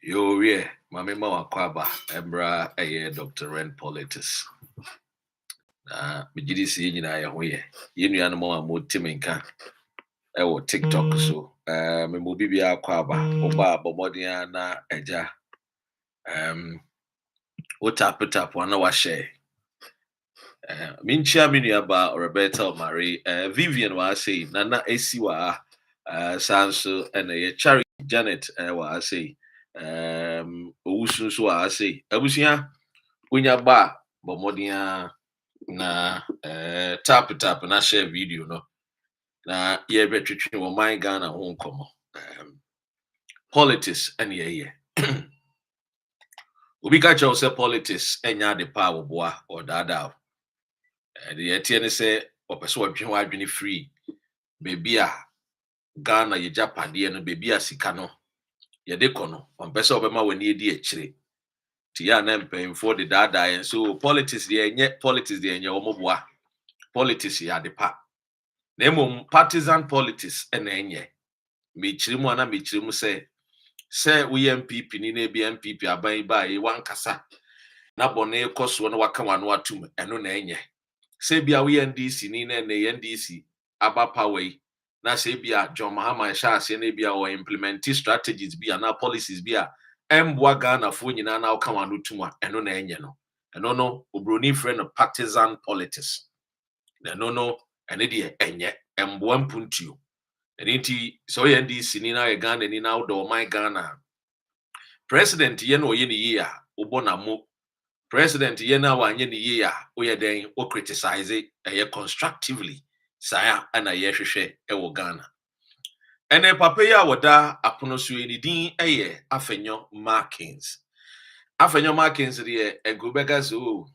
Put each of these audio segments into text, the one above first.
Yo, yeah, Mami Mawakwaba, Embra, Dr. Ren Politics. Mijidisi yina ya huye. Yinu ya namo amu timinka. Ewo TikTok so. Mimubibi ya kwaba. Oba bomodi ya na eja. Utapu wana washe. Minchia minu ya ba Roberta Marie. Vivian wa ase. Nana esi wa. Sanso ene ye Chari Janet wa ase. Owusu wa ase. Abusia. Unya ba bomodia na tap na share video no na ye betwetwe wo my Ghana ho nkomo politics and ye obi ka cho say politics enya de pa wo boa or dada the yetie ne say opese wo dwen wadwene free baby a Ghana ye Japade no baby a sika no ye de kono ompese obema wani edi akire ti ya na mpemfo de dada en so politics de enye wo moboa politics ya de pa na partisan politics enye mechirimu ana mechirimu say we NPP ni na bi NPP aban ba yi wankasa na bone koso na waka wano atum eno na enye say bia we NDC ni na NDC aba power na say bia John Mahama sha say na bia o implement strategies bia na policies bia emboa Ghana fo nyina na waka wano tum eno na enye no eno no obroni friend of partisan politics no ene de enye emboa mpuntio enti so ye NDC ni na ye Ghana ni na do my Ghana president ye no ye ni ye a ubonamo president ye na wa nye ni ye a o ye den o criticize ye constructively saya ana ye hwehwe e wo Ghana ene papa ya woda apono so ni din eye Afenyo-Markins de egubega so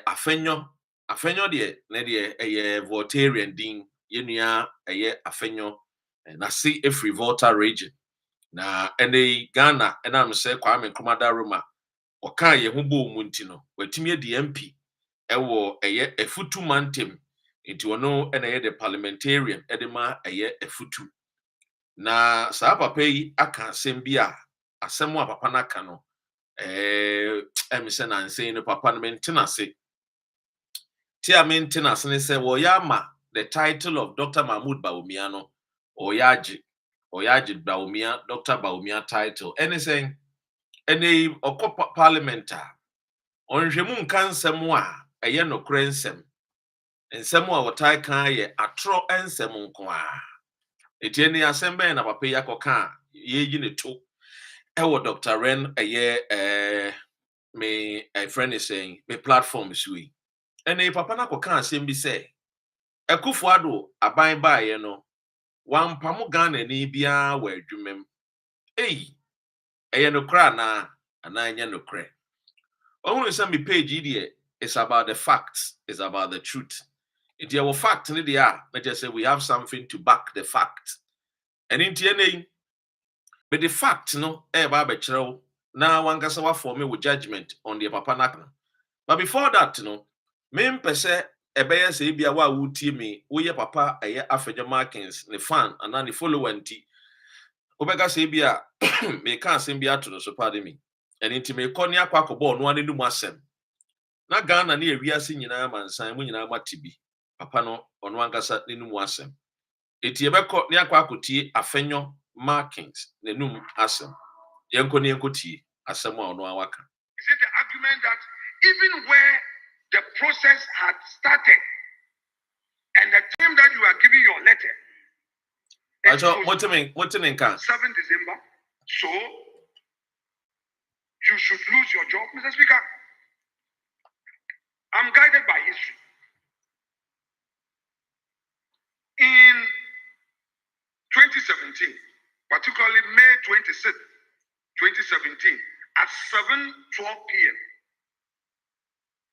Afenyo de na de eye Voltarian din yenua eye Afenyo na see every Volta region na ene Ghana ena am say Kwame Nkrumah Roma oka ye ho bo munti no watimi di MP ewo eye efutu mantem nti wono ena ye the parliamentarian edema eye efutu na sa papa yi aka asem bia asem a papa na aka no emise na nsen no papa no maintenance tia maintenance ne say wo ya ma the title of Dr. Mahmoud Bawumia no Oyaji Bawumia Dr. Bawumia title anything any okọ parliament a onhwemu nka nsem a eye nokre nsem a wotai kan ye atro nsem nko a etieni asem ben na papa yakoka yeji ne to ewo Dr. Ren eye me a friend is saying me platform sui ene papa na koka asem bi say Ekufuado aban ba ye no wampamu Ghana ni bia wa adwumem eye no kra na anya no kra ohun say me page here is about the facts, is about the truth. If you have fact in there, let us say we have something to back the fact. And in TNA, but the fact no ba be na wankasa wa form with judgment on the papa nakno. But before that no, me mpese ebeye say bia wa wutie me wo ye papa eye Afenyo-Markins ne fan and na ne follower nti obega say bia me kan asem bia to no so pardon me. And inti me kɔ ne akwa no anenu mu asem na Ghana na ewiase nyina mansan mu nyina matibi papa no ono ankasa nenu mu asem eti ebekɔ ne akwakotie Afenyo-Markins nenum asem yenko ne yenkotie asem a ono awaka. Is it the argument that even where the process had started and the time that you are giving your letter what do you 7 December, so you should lose your job, Mr. Speaker? I'm guided by history. In 2017, particularly May 26th, 2017, at 7:12 p.m.,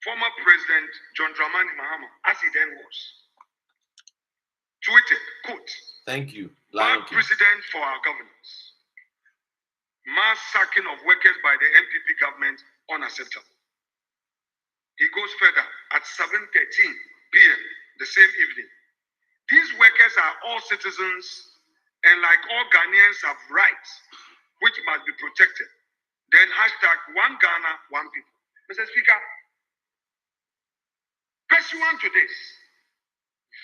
former President John Dramani Mahama, as he then was, tweeted, quote, "Thank you, Bad precedent for our governance. Mass sacking of workers by the NPP government unacceptable." He goes further at 7:13 p.m. the same evening. These workers are all citizens and like all Ghanaians have rights which must be protected. Then hashtag One Ghana, One People. Mr. Speaker, pursuant to this,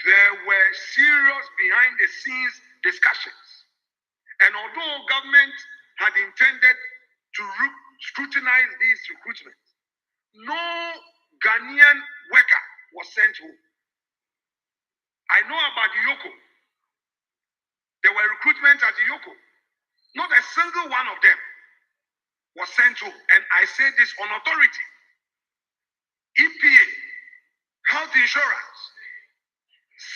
there were serious behind the scenes discussions. And although government had intended to scrutinize these recruitments, no Ghanaian worker was sent home. I know about the Yoko. There were recruitments at the Yoko. Not a single one of them was sent home. And I say this on authority. EPA, health insurance,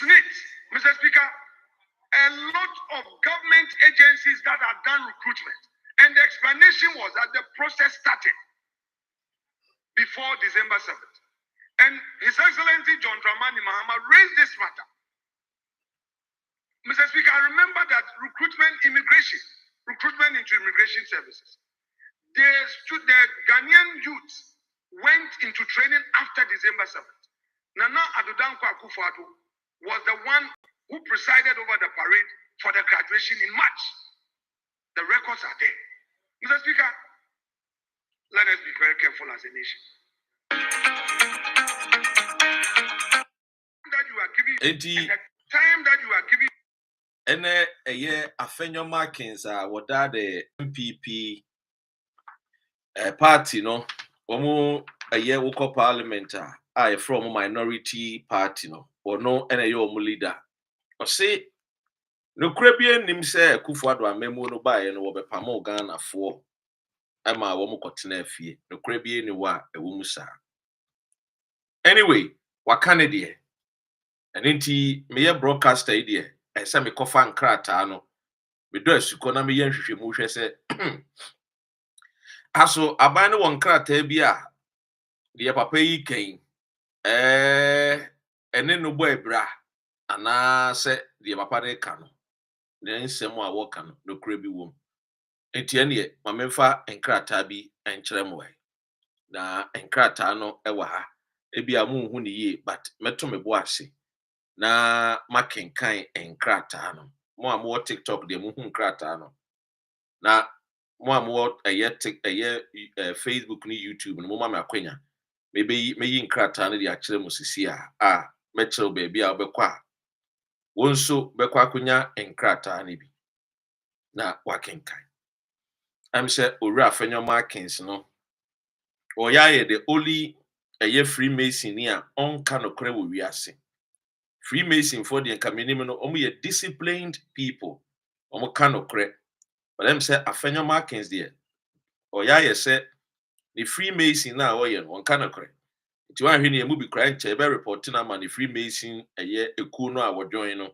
SNIT, Mr. Speaker, a lot of government agencies that have done recruitment. And the explanation was that the process started before December 7th. And His Excellency John Dramani Mahama raised this matter. Mr. Speaker, I remember that recruitment into immigration services. The Ghanaian youth went into training after December 7th. Nana Addo Dankwa Akufo-Addo was the one who presided over the parade for the graduation in March. The records are there. Mr. Speaker, let us be very careful as a nation. That you are giving, and the time that you are giving. And a year Afenyo-Markin what that the NPP party no a year woko parliament I from minority party no or no and a leader or say no Caribbean nim say Akufo-Addo amemo no buy no be pamo Ghana for ama wo kotena fie no Caribbean ni wa ewo musa anyway wakane de and enti me broadcaster idea ese me kofa nkrata no me do asuko na me ye nhwehwemu hwe se aso aban no nkrata bi a de papa yi kan ene no bo ebra ana se de papa de ka no ne nsem a wo ka no no kura bi wom enti ene ma memfa nkrata bi enkyere mo na nkrata no ewa ha ebi a munhu ne yi but meto me bo ase na makenkan nkrata no mo a mo TikTok de mo hu nkrata no na mo a mo Facebook ni YouTube no mo ma me akwanya meyi nkrata no de akere mo sisi a mekyerɛ baabi a obekɔ a wonso bekɔ akwanya nkrata no bi na wakenkan am sɛ owura Afenyo-Markin no oyaye the only Freemason ni a onka no kore wo wiase Freemason for the community no omo ye disciplined people omo ka no kore but them say Afenyo-Markin there oyaye say the Freemason na oye no onka no kore ti wan hwe ne emu bi kra nche be report na ma the Freemason eku no a wo join no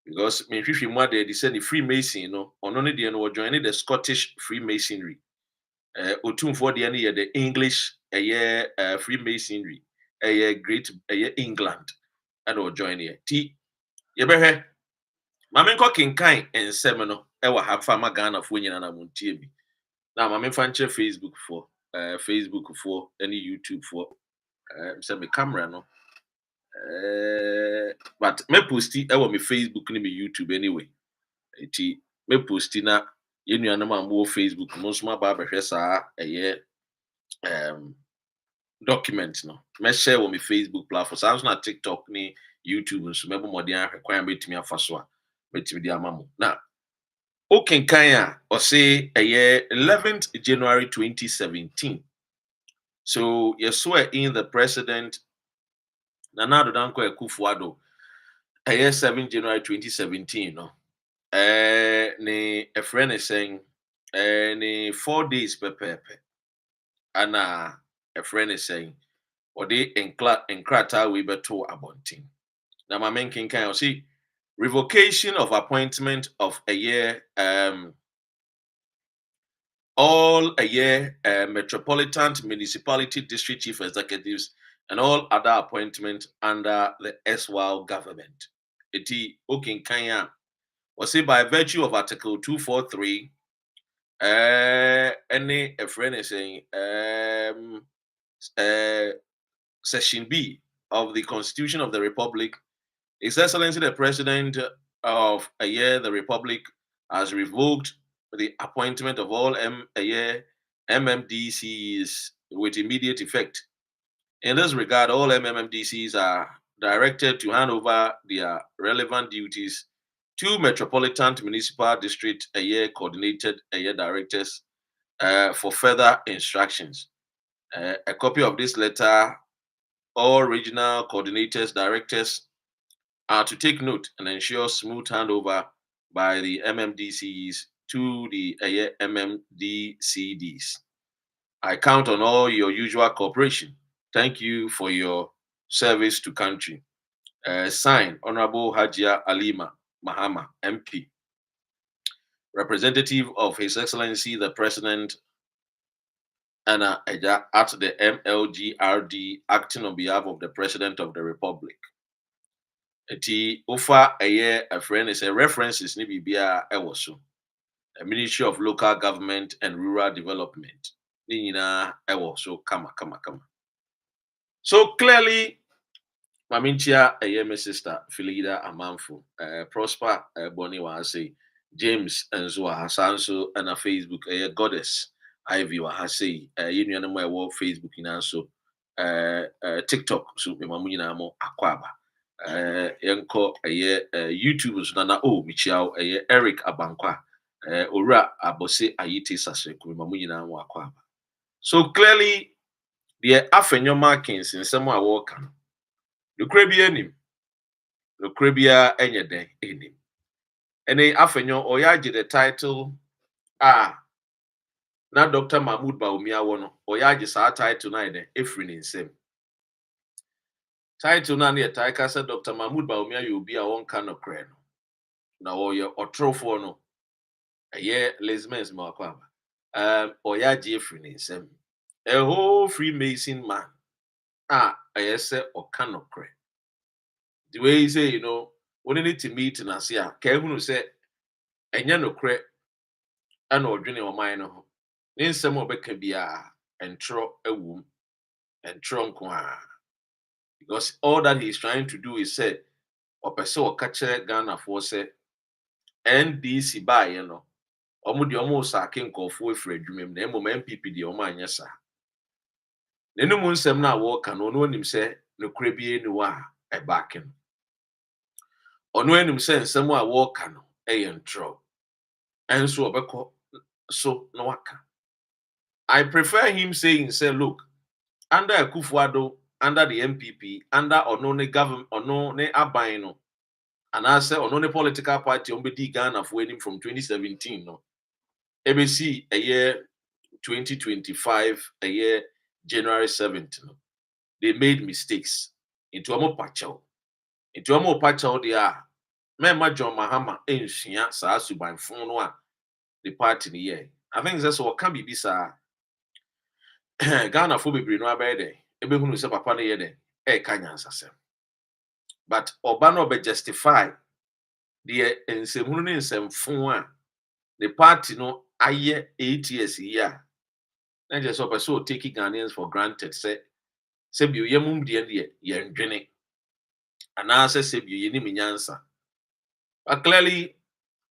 because me hwehwe mu ade say the Freemason no ono ne de no wo join the Scottish Freemasonry otumfo de ne ye the English Freemasonry great England and or join here ti ye behwe mame nko kinkan ensem no wa ha fa ma Ghana fo nyina na montie bi na mame fa nche Facebook for any YouTube for say me camera no but me posti me Facebook ni me YouTube anyway ti me posti na ye nuanam am wo Facebook mo so ma ba behwe saa document no me share wo me Facebook platform sounds na TikTok ni YouTube nso mebo modern ahwekwan betimi afa so a betimi di amamo na okenkan a o say 11th January 2017 so you swear in the president Nana Addo Dankwa Akufo-Addo 7 January 2017 no ne a friend is saying ne 4 days pepepe ana a friend is saying or they enkrata we beto abonting na my main king can see revocation of appointment of all metropolitan municipality district chief executives and all other appointments under the SWAL government. Eti okin kanya was say by virtue of Article 243 any a friend is saying Section B of the Constitution of the Republic, His Excellency the President of the Republic has revoked the appointment of all MMDCs with immediate effect. In this regard, all MMDCs are directed to hand over their relevant duties to Metropolitan Municipal District coordinated directors for further instructions. A copy of this letter, all regional coordinators, directors are to take note and ensure smooth handover by the MMDCs to the MMDCDs. I count on all your usual cooperation. Thank you for your service to country. Signed, Honorable Hajia Alima Mahama, MP, representative of His Excellency the President Anna Eja at the MLGRD, acting on behalf of the President of the Republic. Eti ofa a friend is a references ni bibia ewo so. The Ministry of Local Government and Rural Development. Ni nyina ewo so kama. So clearly, Maminchia my sister Philida Amanfo, Prosper Bonnie was say James and Zua Hassanso and a Facebook goddess Ivy Wahase, union my work Facebook in also TikTok, so Mamuna mo Aquaba. Yanko YouTube so na Michiao Eric Abankwa Ora Abose Ayite Saseku Mamuna mo Aquaba. So clearly the Afenyo-Markin in some work. The Caribbean, the Caribbean, any day, any. And a Afenyo Oyaji the title, now Dr. Mahmoud Baumia wono, Oyaji sa title na Efrin in same. Title na near Taika said Dr. Mahmoud Baumia, you'll be a one kind of crane. Now, your or trophy no. A year, lesmens Marquaba. Oyaji Efrin in same. A whole Freemason man. I say, or kind of crane. The way you say, we need to meet in Asia. Can you say, and you know, credit and or journey or mine? Then some of it can be and throw a womb and trunk because all that he's trying to do is say, or pursue catch Ghana for say, NDC by almost a king of Wilfred Dream, name of NPP, the Oman, yes, sir. Then no one sem now walk and on him say, no crabby noir a backing. On when him send someone walk and a throw. And so no waka. I prefer him saying, say, look, under Akufo-Addo, under the NPP, under Onone government, Onone Abaino, and I say Onone political party, Ombedi Ghana for him from 2017, no. ABC a year 2025, a year January 7th, no. They made mistakes. Into a more patcho. Into a more patcho, they are. Memma John Mahama, Enshia, Sasu by phone one. The party in the year. I think that's what can be bisa. Ghana for be no abede. Ebe hunu se papa na yede. Kanya ansasem. But Obano be justify the ensehunu ne nsemfo a the party no aye 8 years year. Na just so taking Ghanaians for granted say bi yemum de ye ndwene. Ana say bi ye ni minyansa. But clearly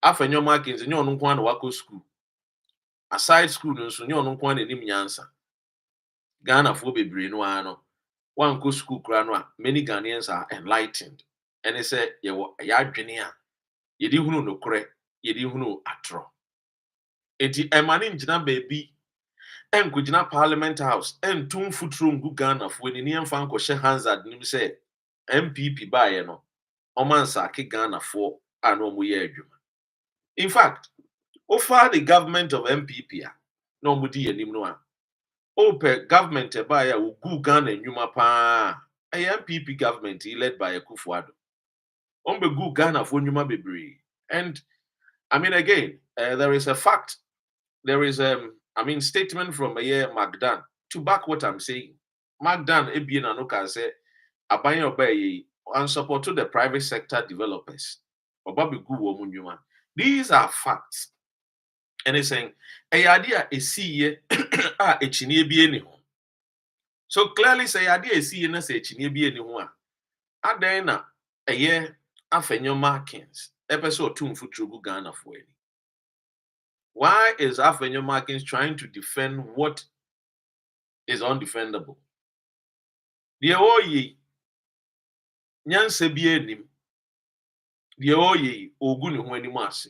Afenyo-Markin is no nkwa na wako school. Aside school no so nyo nkwa na nim nyansa. Ghana for bebre no ano. One go school kra no a many Ghanaians are enlightened. And they say ya adwene a ye di hunu no kore, ye di hunu atro. Enti emane ngina baby enkugina Parliament House entum futuro ngu Ghana for ni emfa nkɔhye Hansard nim say NPP bae no omansa ke Ghana for ano mo ye adwuma. In fact, offer the government of NPP no mudi anim no a open government bae a ugu Ghana nyuma pa a NPP government led by Akufo-Addo gu Ghana for nyuma bebre. And I mean again, there is a fact, there is statement from Magdan to back what I'm saying. Magdan ebien anoka say aban obey and support to the private sector developers. These are facts. And he's saying, a idea is see a chinie bi eni ho. So clearly say idea is see na say chinie bi eni ho a. Adan na Afenyo-Markins episode 2 mfuturo gu Ghana for any. Why is Afenyo-Markin trying to defend what is undefendable? The oye nyanse bi enim. The oye ogunu ho anim ase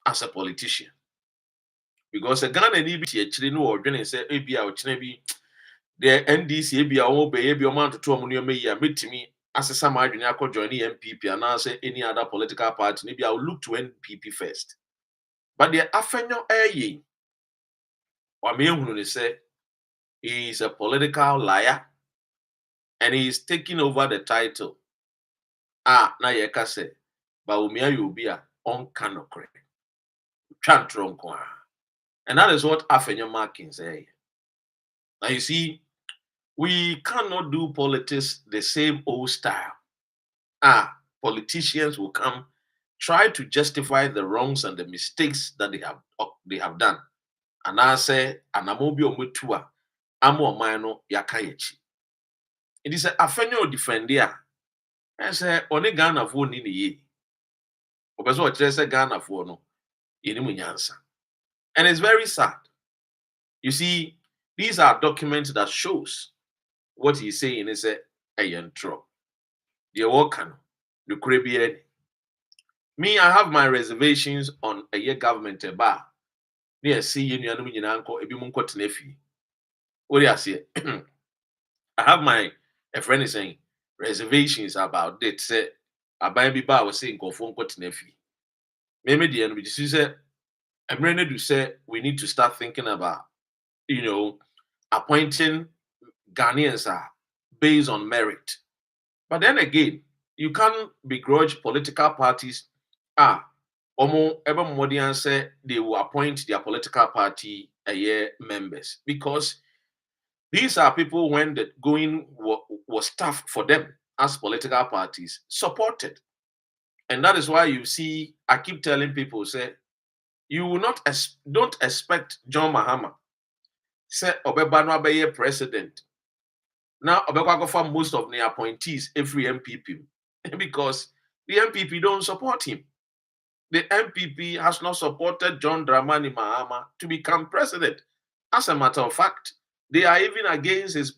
as a politician. Because a Ghana ni bi tie chire no odwene say ebia ochene bi the NDC ebia omo be ebia omo antoto omo no meyi a metimi asesa ma adwene akọ join NPP and now say any other political party maybe I will look to NPP first. But the Afenyo eye wa me ehunu ne say he is a political liar and he is taking over the title. Na ye ka say ba umia yobi a onka nokre. Twantro nko a. And that is what Afenyo-Markin say. Now you see, we cannot do politics the same old style. Politicians will come try to justify the wrongs and the mistakes that they have done. And I say, anamobi omutua, amo mano yakayechi. It is a Afenyo defendia. I say, oni Ghana fo ni ye. Obeso ochire say Ghana fo no, yeni munyansa. And it's very sad. You see, these are documents that shows what he's saying is a yentro. The worker, the Caribbean. Me, I have my reservations on a year government bar. Near see you uncle, ebi munko tenefi. What do you say? I have my a friend is saying reservations about that. Say, I buy me bar was saying go phone tenefi. Maybe the end, which is say, I'm ready to say we need to start thinking about, appointing Ghanaians based on merit. But then again, you can't begrudge political parties. Everybody say they will appoint their political party members because these are people when the going was tough for them as political parties supported. And that is why you see, I keep telling people, say, you will don't expect John Mahama, say, Obebano Abaye president. Now, Obekwa most of the appointees, every MPP, because the MPP don't support him. The MPP has not supported John Dramani Mahama to become president. As a matter of fact, they are even against his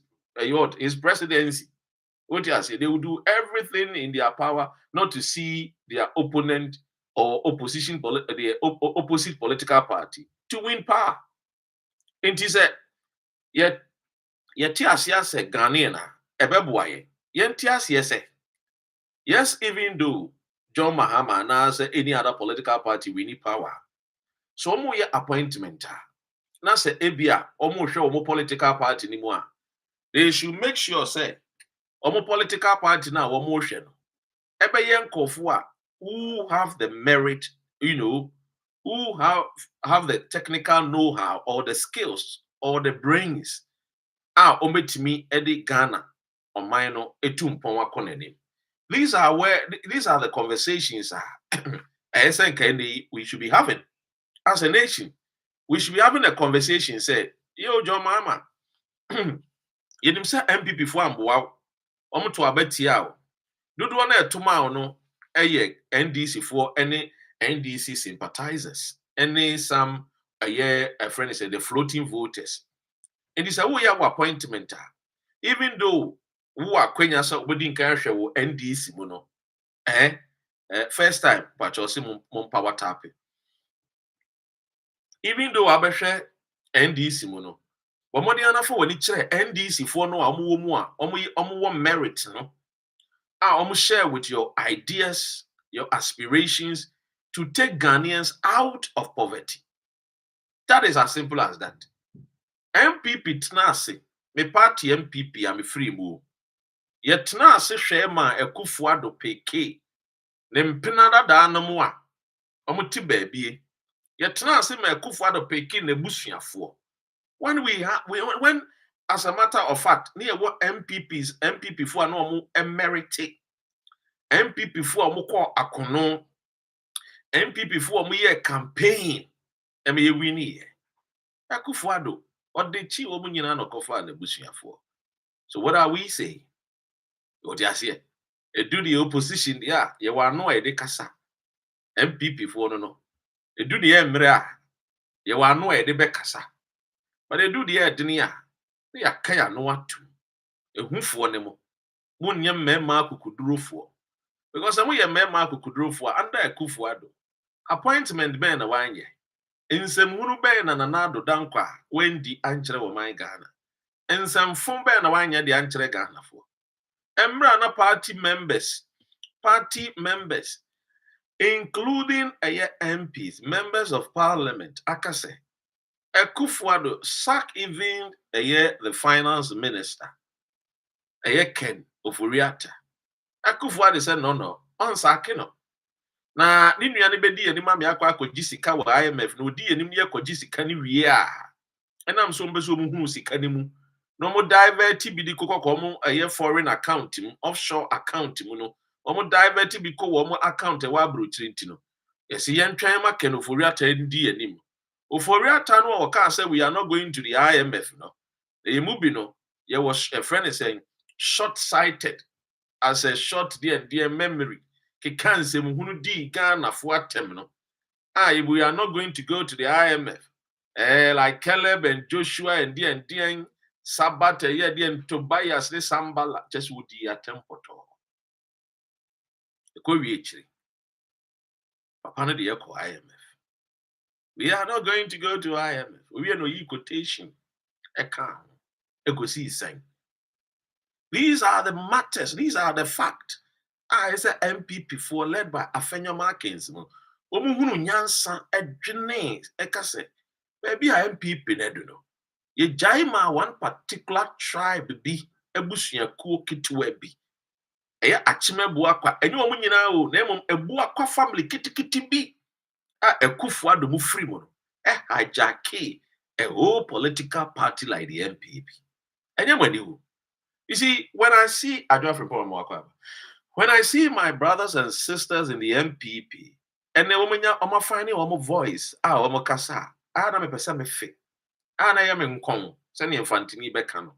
presidency. What you say? They will do everything in their power not to see their opponent or the opposite political party to win power. And he said, yet Tiasia said Ghanaian, Ebebuaye, yet Tiasia said, yes, even though John Mahama and as any other political party, we need power. So mo ye appointment. Na se ebia omo hwe omo political party ni mu a. They should make sure say omo political party na omo hwe no. Ebe ye nkofo a who have the merit, who have the technical know-how or the skills or the brains. Ometimi edi Ghana or mino etumpon wakonenim. These are the conversations we should be having as a nation. We should be having a conversation. Say, yo, John Mama, you didn't say MPP for Amboa, to Abetiao. Do one tomorrow, no, NDC for any NDC sympathizers, any some a friend said the floating voters. And it's a way our appointment. Even though who are Kenya so we didn't care NDC mono. First time, but you see mon power tapping. Even though I share NDC mono, but money enough for when it's NDC for no amu merit, no. Share with your ideas, your aspirations to take Ghanaians out of poverty. That is as simple as that. MPP tnase, me party MPP am free move. Yet na se shema Ekufuado peke. Ne mpinada da anamu a omuti baby. Yet na se me Ekufuado peke ne busuafo. When as a matter of fact, near what MPP for no mu emerite. MPP for mu call akono. MPP for mu ye campaign. Eme ye wini. Ekufuado or the chi omu nyina no kofa ne busuafo. So what are we saying? What you say? Do the opposition, you are no idea kasa. MPP for no. Do the emra. ye wa no e de be kasa but they do the ednia they akaya no atu ehufo ne mo munye mmema akukudurofo because some ye mmema akukudurofo under akufo ado appointment ben na wanye nsɛmhunu bɛn na nanado dankwa wendi ankyerɛ wɔ man Ghana nsɛmfo bɛn na wanye de ankyerɛ Ghana fo emra na party members including MPs members of parliament akase Akufo-Addo sack even the finance minister Ken Oforiatta Akufo-Addo said no on sacking no na ni nua ne bedi ani ma me akwa sika wo IMF no di ani me akwaji sika ni wie a enam so mbeso mu hu sika ni mu no mo divert bi di kokoko mo foreign account mu offshore account mu no mo divert bi ko wo mo account wa abrochirinti no yesi yentwan ma Ken Oforiatta ndi ani mu Oforiatta no waka say we are not going to the IMF no emu bi no ye was a friend is saying short-sighted as a short dear memory Kikanse muhunu di Ghana for atem no. We are not going to go to the IMF. Like Caleb and Joshua and Dien Sabbat and Tobias ne Sambala just would di atempoto. Ko wiechiri. Papa no de ko IMF. We are not going to go to IMF. We are no quotation. Eka see sign. These are the matters, these are the facts. It's a NPP for led by Afenyo-Markin. Omuhunu nyansa edwene ekase. Maybe a NPP nedu no. Ye jaima one particular tribe bi ebusuakuo ketewa bi. Eya achimebo akwa enye omu nyina o na emom ebu akwa family kitikiti bi a Akufo-Addo mu free mo no. Hijack a whole political party like the NPP. Enye mwani ho. You see, when I see when I see my brothers and sisters in the NPP, and the woman oma finding omo voice, omo kasa, na me pesa me fe, na ya me nkon, sani infantini bekano,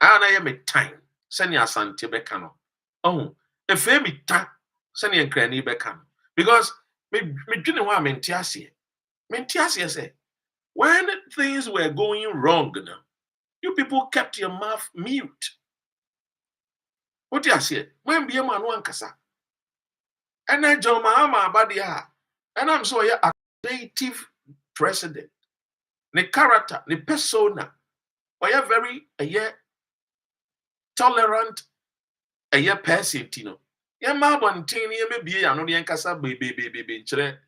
na ya me time, sani asante bekano. Efe me ta, sani enkrani bekano. Because me dwene wa me ntiase say, when things were going wrong, you people kept your mouth mute. What do you say? When be a man one kasa. And then John Mahama Abadia. And I'm so a creative president. The character, the persona. Or a very tolerant person, Tino. Ya mabon tini maybe I know the kasa baby chere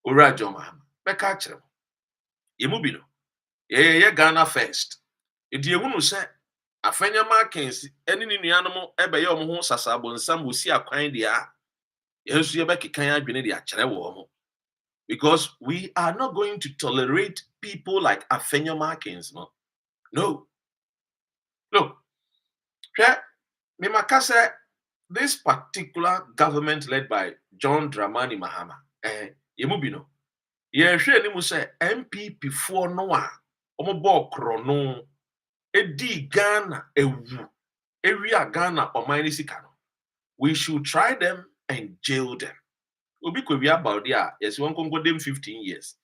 ura John Mahama. Bekachere. Yemubino. Ghana first. It ye wunu say Afenyo-Markin eni ni nuanom ebeye omo ho sasabo nsam osi akwan dia yesu ye bekekan adwene dia kyere wo mo because we are not going to tolerate people like Afenyo-Markin no look me makase this particular government led by John Dramani Mahama yemubi no ye hwe ni mu say NPP fo no a omo bo krono Edi Ghana ewu area Ghana omaini sikano. We should try them and jail them. Obi kwewi about there, yes, one can go them 15 years.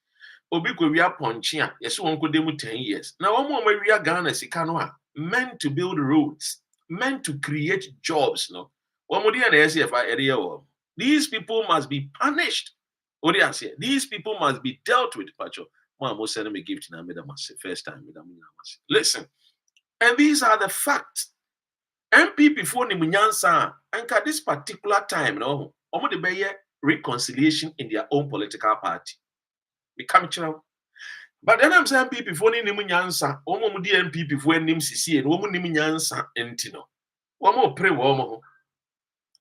Obi kwewi ponchia, yes, one could them 10 years. Now, one more area Ghana sikano meant to build roads, meant to create jobs. No, one more the SFI area. These people must be punished. These people must be dealt with. Pacho, Mama send me gift na made first time. Listen. And these are the facts. NPP for Nimunyansa, and at this particular time, no, omo de beye reconciliation in their own political party. Become channel. But then I'm saying NPP for Nimunyansa, omo di NPP for nim sisi, and omo Nimunyansa entino. Omo pray womo.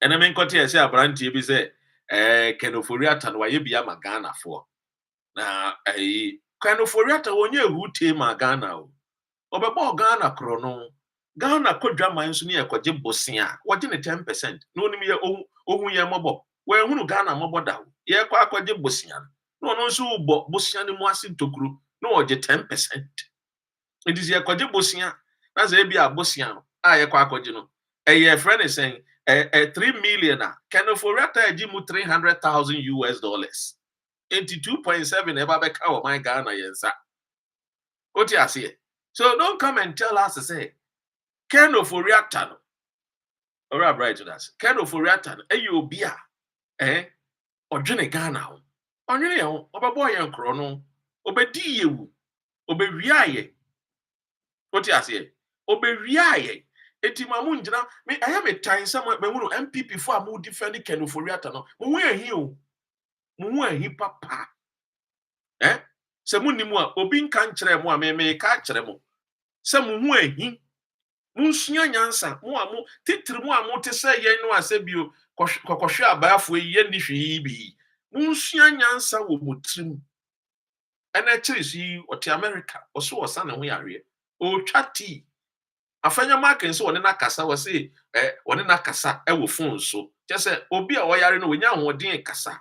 And I mean, Kotia say a branch be say, Ken Oforiatta no ye bia Ghana for. Na Ken Oforiatta wonye who team Ghana. Obebo Ghana krono Ghana kodwa man so ne yakwaje bosia waje ne 10% no nim ye ohun ye mobo we hunu Ghana mobo da ye kwa akwaje bosia no no so bo bosia ne mu ase tokuru no waje 10% it is yakwaje bosia na ze bia bosia no a ye kwa akwaje no ye friend is saying 3 million Ken Oforiatta aji mu $300,000 82.7 eba beka o my Ghana yensa. What you say? So don't come and tell us to say Ken of reactor. All right, right to that. Ken of reactor. You be odwene Ghana ho. Onwene ye ho, obebo ye nkro no, obedi yewu, obewia ye. What you say? Obewia ye. Eti mamu njina, me I have a time somewhere me wunu NPP for amu defend Ken of reactor no. Mu ehi o. Mu ehi papa. Se mu nimu a obi nka nkyere mu a me ka kyere mu. Se mu ehi munsua nyansa mu amu titiri mu amu te se ye no asebio kokohwe abaafo ye ni hwe bi munsua nyansa wo mutrim ena kyerisi ote America oso osa ne ho yare o twati Afenyo-Markin so woni na kasa wo se woni na kasa wo phone so kyese obi a wo yare no wonya hoden kasa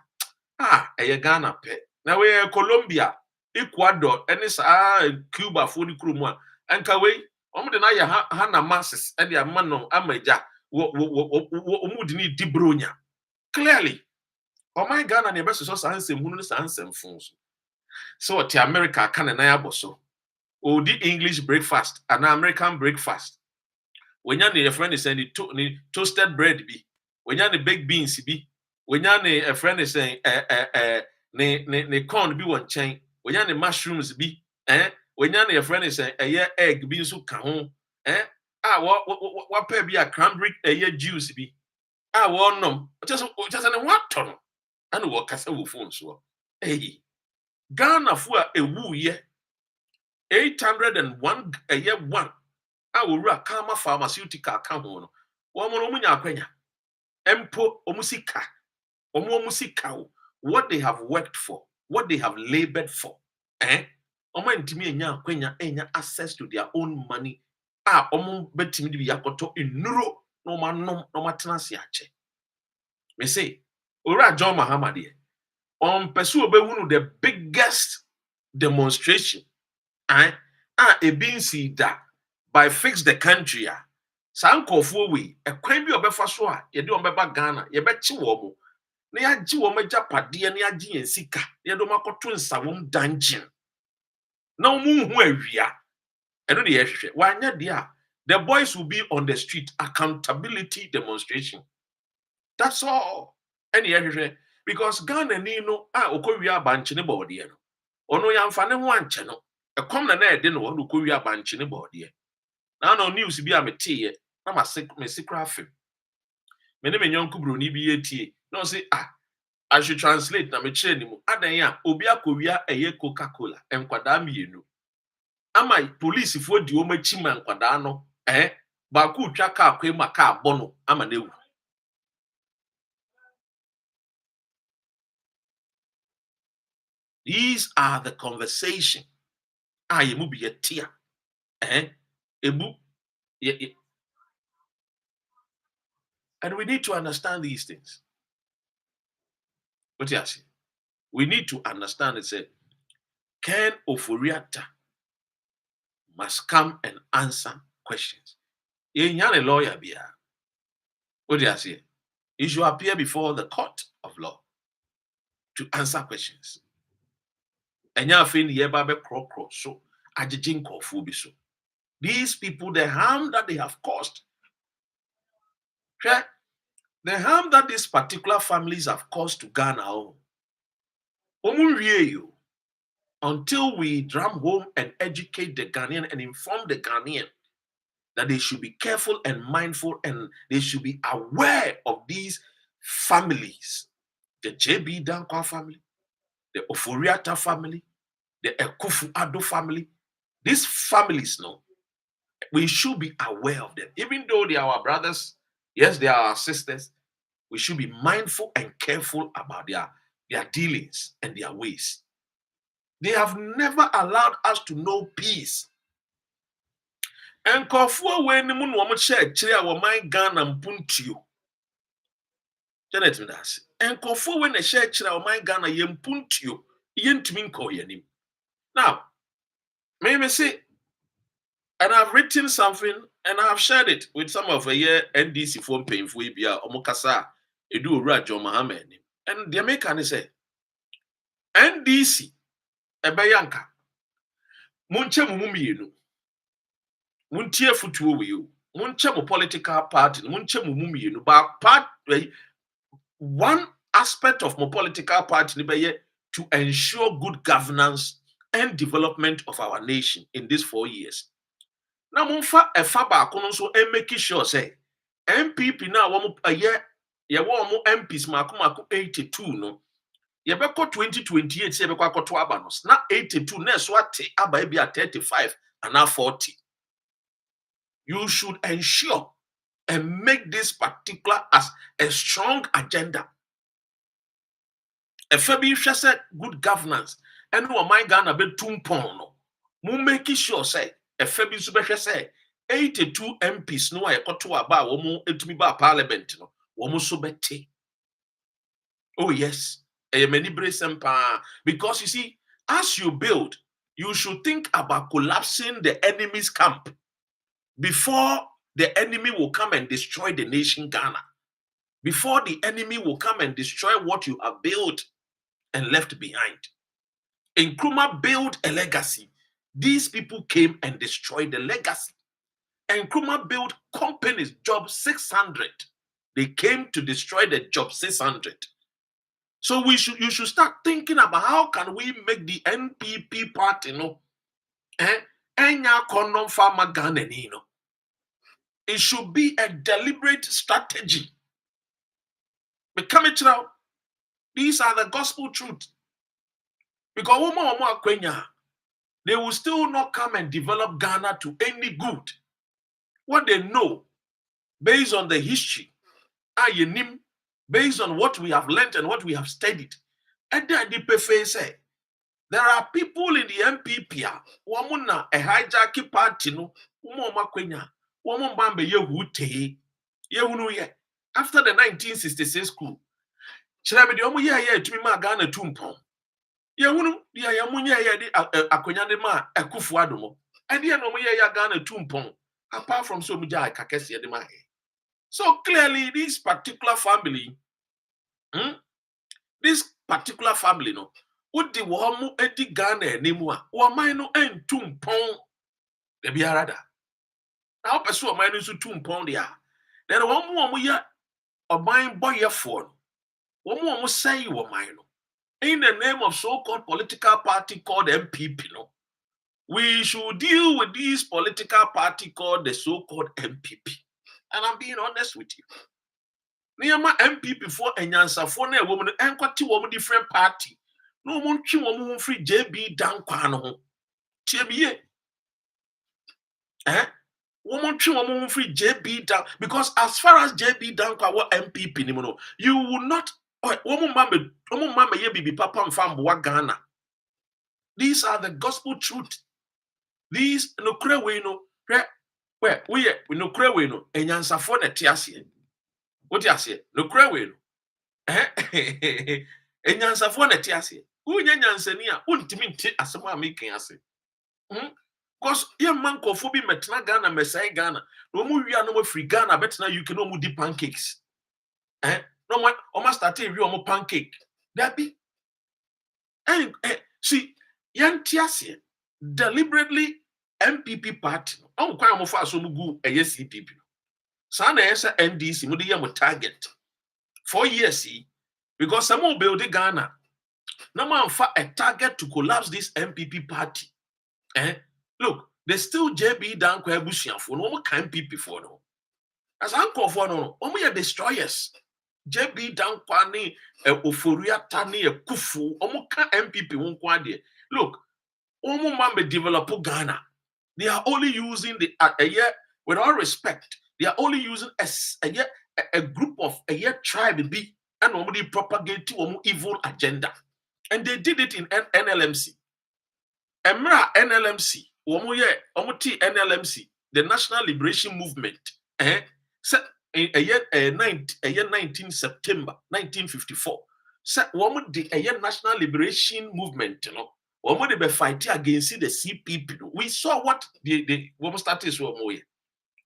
eye Ghana pe na we Colombia Ecuador ene sa Cuba fo ni kromu a anka we omde na ya ha na masses e de amano amaja omudi ni dibronya clearly my Ghana na beso so sansem hunu sansem funso so what America kan na ya boso o di English breakfast and American breakfast wenya ne friend is saying ni toasted bread bi wenya ne baked beans bi wenya ne a friend is saying ne corn bi won chen wenya ne mushrooms bi wenya ne friend is saying egg bi nso ka ho what pa bi a cranberry juice bi what nom just ne what ton and what kasa wo phone so Ghana fu a ewu ye 801 one wura kama pharmaceutical ka ho no wo mo no munya akwanya empo omusika omusika what they have worked for what they have labored for omo ntimi enya akwanya enya access to their own money omo betimi di yakoto enuro no manom no matena se ache me say ora John Mahama on pursue obehunu the biggest demonstration ebinsi da by fix the country sankofo we ekwan bi obefa so ye de ombeba Ghana ye bechi wo mo na ya gi wo majapade na ya gi ensika ye do makoto nsawom dungeon na omu hu awia eno de ye hwehwe wanya de the boys will be on the street accountability demonstration that's all any hwehwe because Ghana ni no okowia abanche ne body no ono yamfa ne ho anche no ekom na ede no ono okowia abanche ne body na no news bi amete na me secret film me ne menyonku broni bi yetie no say I should translate na me kire ni mu adan ya obi akowia Coca-Cola enkwada mienu ama police fo di o machi ma enkwada no ba ku twa ka akwe maka abono ama newu. These are the conversation yemu bi yetia ebu and we need to understand these things. What you say? We need to understand it. Say, Ken Oforiatta must come and answer questions. You're a lawyer, Bia. What do you say? He should appear before the court of law to answer questions. And you're feeling yebabe krokro so ajijin kofu so. These people, the harm that they have caused, the harm that these particular families have caused to Ghana, until we drum home and educate the Ghanaian and inform the Ghanaian that they should be careful and mindful and they should be aware of these families, the JB Dankwa family, the Oforiatta family, the Ekufu-Addo family. These families, we should be aware of them. Even though they are our brothers, yes, they are our sisters, we should be mindful and careful about their dealings and their ways. They have never allowed us to know peace. And Kofu when mun woman share chire our mind Ghana mpuntuo. Janet Midas. And Kofu when a share chire our mind Ghana yempuntuo. Yentimi nko yanim. Now, may me say, and I've written something and I've shared it with some of a NDC form painful bia omokasa edu ora John Mahama. And the American say NDC ebeyanka munche mumumienu muntie futuo wiyo munche mu political party munche mumumienu ba part one aspect of my political party to ensure good governance and development of our nation in these 4 years. Now, mumfa efa ba kono so make sure say NPP na wo mo MPs mako 82 no ye beko 2028 ye beko akoto aba no na 82 na so ate aba bi 35 and now 40. You should ensure and make this particular as a strong agenda. A fabi say good governance and no my Ghana be tumpon no mu make sure say a fabi so be say 82 MPs no ay koto aba wo mu etumi ba parliament no wo mu so bete. Oh yes, many sempa, because you see, as you build, you should think about collapsing the enemy's camp before the enemy will come and destroy the nation Ghana. Before the enemy will come and destroy what you have built and left behind. Nkrumah built a legacy. These people came and destroyed the legacy. Nkrumah built companies, job 600. They came to destroy the job 600. So you should start thinking about how can we make the NPP party enya kondom farmer Ghanaian. It should be a deliberate strategy. Become it now. These are the gospel truth. Because they will still not come and develop Ghana to any good. What they know, based on the history, based on what we have learned and what we have studied, and say there are people in the NPP, wamuna a hijacky party no, after the 1966 coup. Chirabi omu ye to me Ghana tumpon. Yehunu dia yamunya ye di akwanyade ma Akufo Addo. And dia no mu ye Ghana tumpon. Apart from so muja kakesi de ma. So clearly this particular family no, udi womu edi Ghana enimu a wo man no entumpon de biarada. Na opeso wo man no so tumpon dia. Then womu ye oban boyefo. Womu say wo man no. In the name of so-called political party called NPP, no, we should deal with this political party called the so-called NPP. And I'm being honest with you. Niyama NPP for enyansa for na woman enkwati woman different party. No one twi woman free JB dankwa no ho. Tie woman twi woman free JB down because as far as JB dankwa what NPP ni no, you will not woman mama ye bibi papa mfambo Ghana. These are the gospel truth. These no kre we no we no kre we no enyansa for na tiase. What you say? No kre we no. Enyansa for na tiase. Unye nyansani a untimi nti asema making ase. Because ye man kofo bi metna Ghana mesai Ghana. No mu wi no free Ghana betna you can no mu di pancakes. No one almost started with your pancake. That be and see yantiase deliberately NPP party. On kwa mo fa so mugu CPP. Sana esa NDC mo dey mo target 4 years because some will build Ghana. No man fa a target to collapse this NPP party. Look, they still JB down kwa bushia for no kind NPP for no. As uncle for no, we are destroyers. JB dankwa ni Oforia tani Kufu omuka NPP wonkwa de. Look, omu mambe develop Ghana. They are only using the with all respect, they are only using a group of tribe B and nobody propagate to evil agenda. And they did it in NLMC. Emra NLMC, NLMC, the National Liberation Movement. A year 19 September 1954. So woman the National Liberation Movement, you know, woman they be fighting against the CPP. We saw what the woman started so more.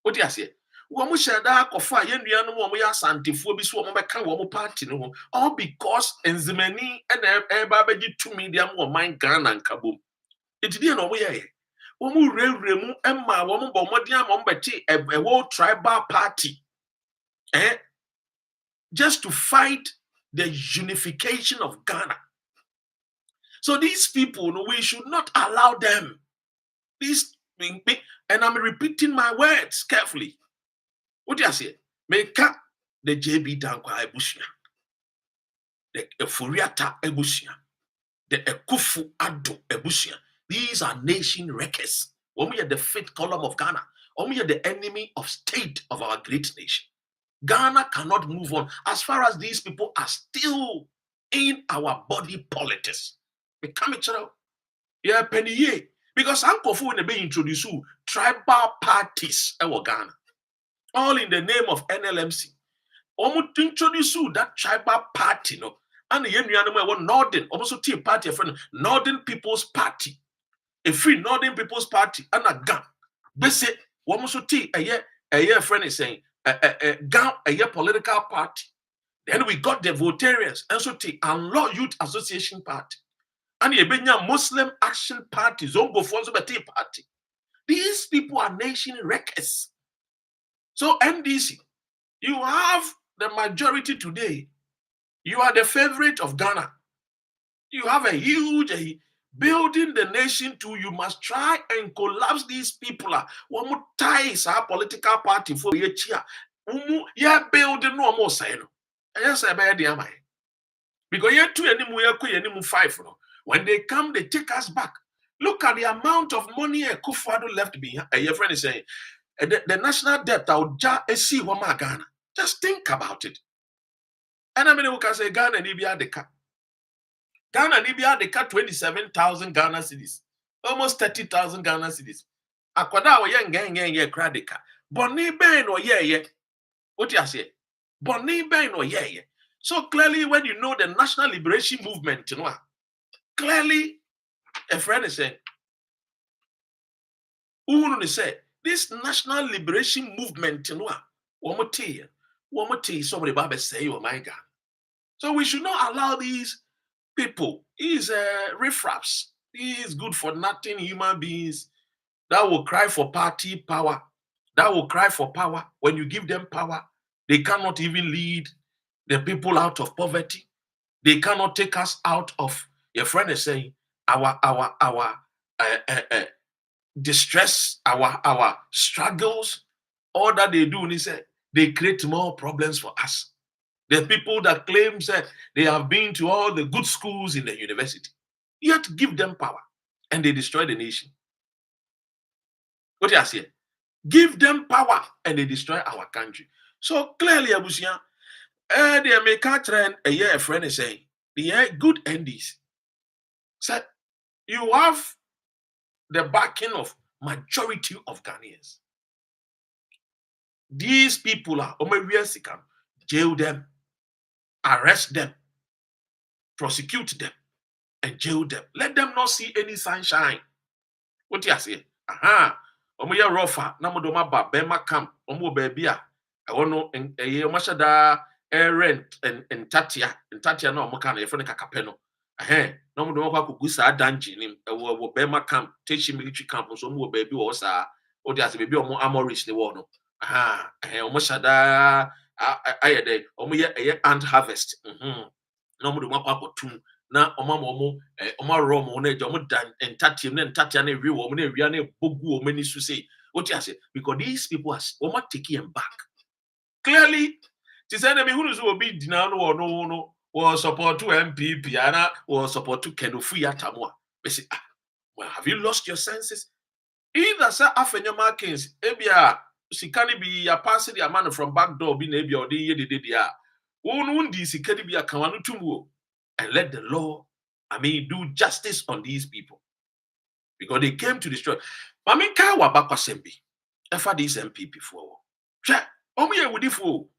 What do you say? Womu shada kofa yenua no mo ya santifo bi so mo beka wo mo party no all because enzimani and eba beji to media mo man Ghana nkabom. Etidi na mo ye. Womu rewre mu emma wo mo bomodi am mo beti a whole tribal party. Just to fight the unification of Ghana. So these people, we should not allow them. And I'm repeating my words carefully. What do you say? Make the JB Dankwa Ebusia, the Efuriata Ebusia, the Ekufu Ado Ebusia. These are nation wreckers. We are the fifth column of Ghana. We are the enemy of state of our great nation. Ghana cannot move on as far as these people are still in our body politics. Become it, yeah, penny. Because Uncle Fu will be introduced tribal parties in Ghana, all in the name of NLMC. Almost introduce that tribal party, no, and the Union Northern, almost Tea Party, a friend, Northern People's Party, a free Northern People's Party, and a gang. They say, almost tea a year friend is saying, a gang, a year political party. Then we got the Votarians, and so tea, and Law Youth Association Party. And the Muslim Action Party, Zongo Fonzo Tea Party. These people are nation wreckers. So NDC, you have the majority today. You are the favorite of Ghana. You have a huge building the nation too. You must try and collapse these people. One more ties our political party for your chair. Yeah, building no more say no. Yes, I bear the am I. Because you're 2 anymore 5. When they come, they take us back. Look at the amount of money Akufo-Addo left behind. Your friend is saying the national debt I'll just see Ghana. Just think about it. And I mean, we can say Ghana Nibia the cat. Ghana Nibia the cat 27,000 Ghana cedis, almost 30,000 Ghana cedis. Akwada wa young gang cradika. Boni ben or ye. What you say? Boni ben or ye. So clearly, when you know the National Liberation Movement, you know, clearly, a friend is saying, who say this National Liberation Movement, you know, one more tea, somebody Baba say, oh my God. So we should not allow these people. These riffraffs, these good for nothing human beings that will cry for party power, that will cry for power. When you give them power, they cannot even lead the people out of poverty. They cannot take us out of, your friend is saying, our distress, our struggles. All that they do is they create more problems for us. The people that claim that they have been to all the good schools in the university, yet give them power and they destroy the nation. What do you say? Give them power and they destroy our country. So clearly, Abusia, they make a trend. A year, a friend is saying, the good NDC. So you have the backing of majority of Ghanaians. These people are jail them, arrest them, prosecute them, and jail them. Let them not see any sunshine. What do you say? Aha. Omoya rofa na modoma ba bema camp. Omo baby a wono mashada rent and tatia na omo kana yefone kakape no. Na modoma kwa kugusa danji nim wo bema camp, techi military camp so omo baby wo sa o di ase baby omo amoris ne wo no. Aha. Omo shada ayede omo ye ant harvest. Na modoma kwa kotum na omo rom na eja omo dan entatia na ewi wo na ewia na bogu o mani su say what you say because these people are omo taking them back clearly to say na me hunu so obi dina no support to NPP and or support to Kenofuyatamoa. They say well, have you lost your senses? Either say Afenyo-Markin ebia she can be a passing the man from back door be na ebia or dey dia won di sikani be akanwanu tumu and let the law, do justice on these people. Because they came to destroy. Mami ka wabakwa sembi. Efa these NPP for. Che, omo ye wudifo.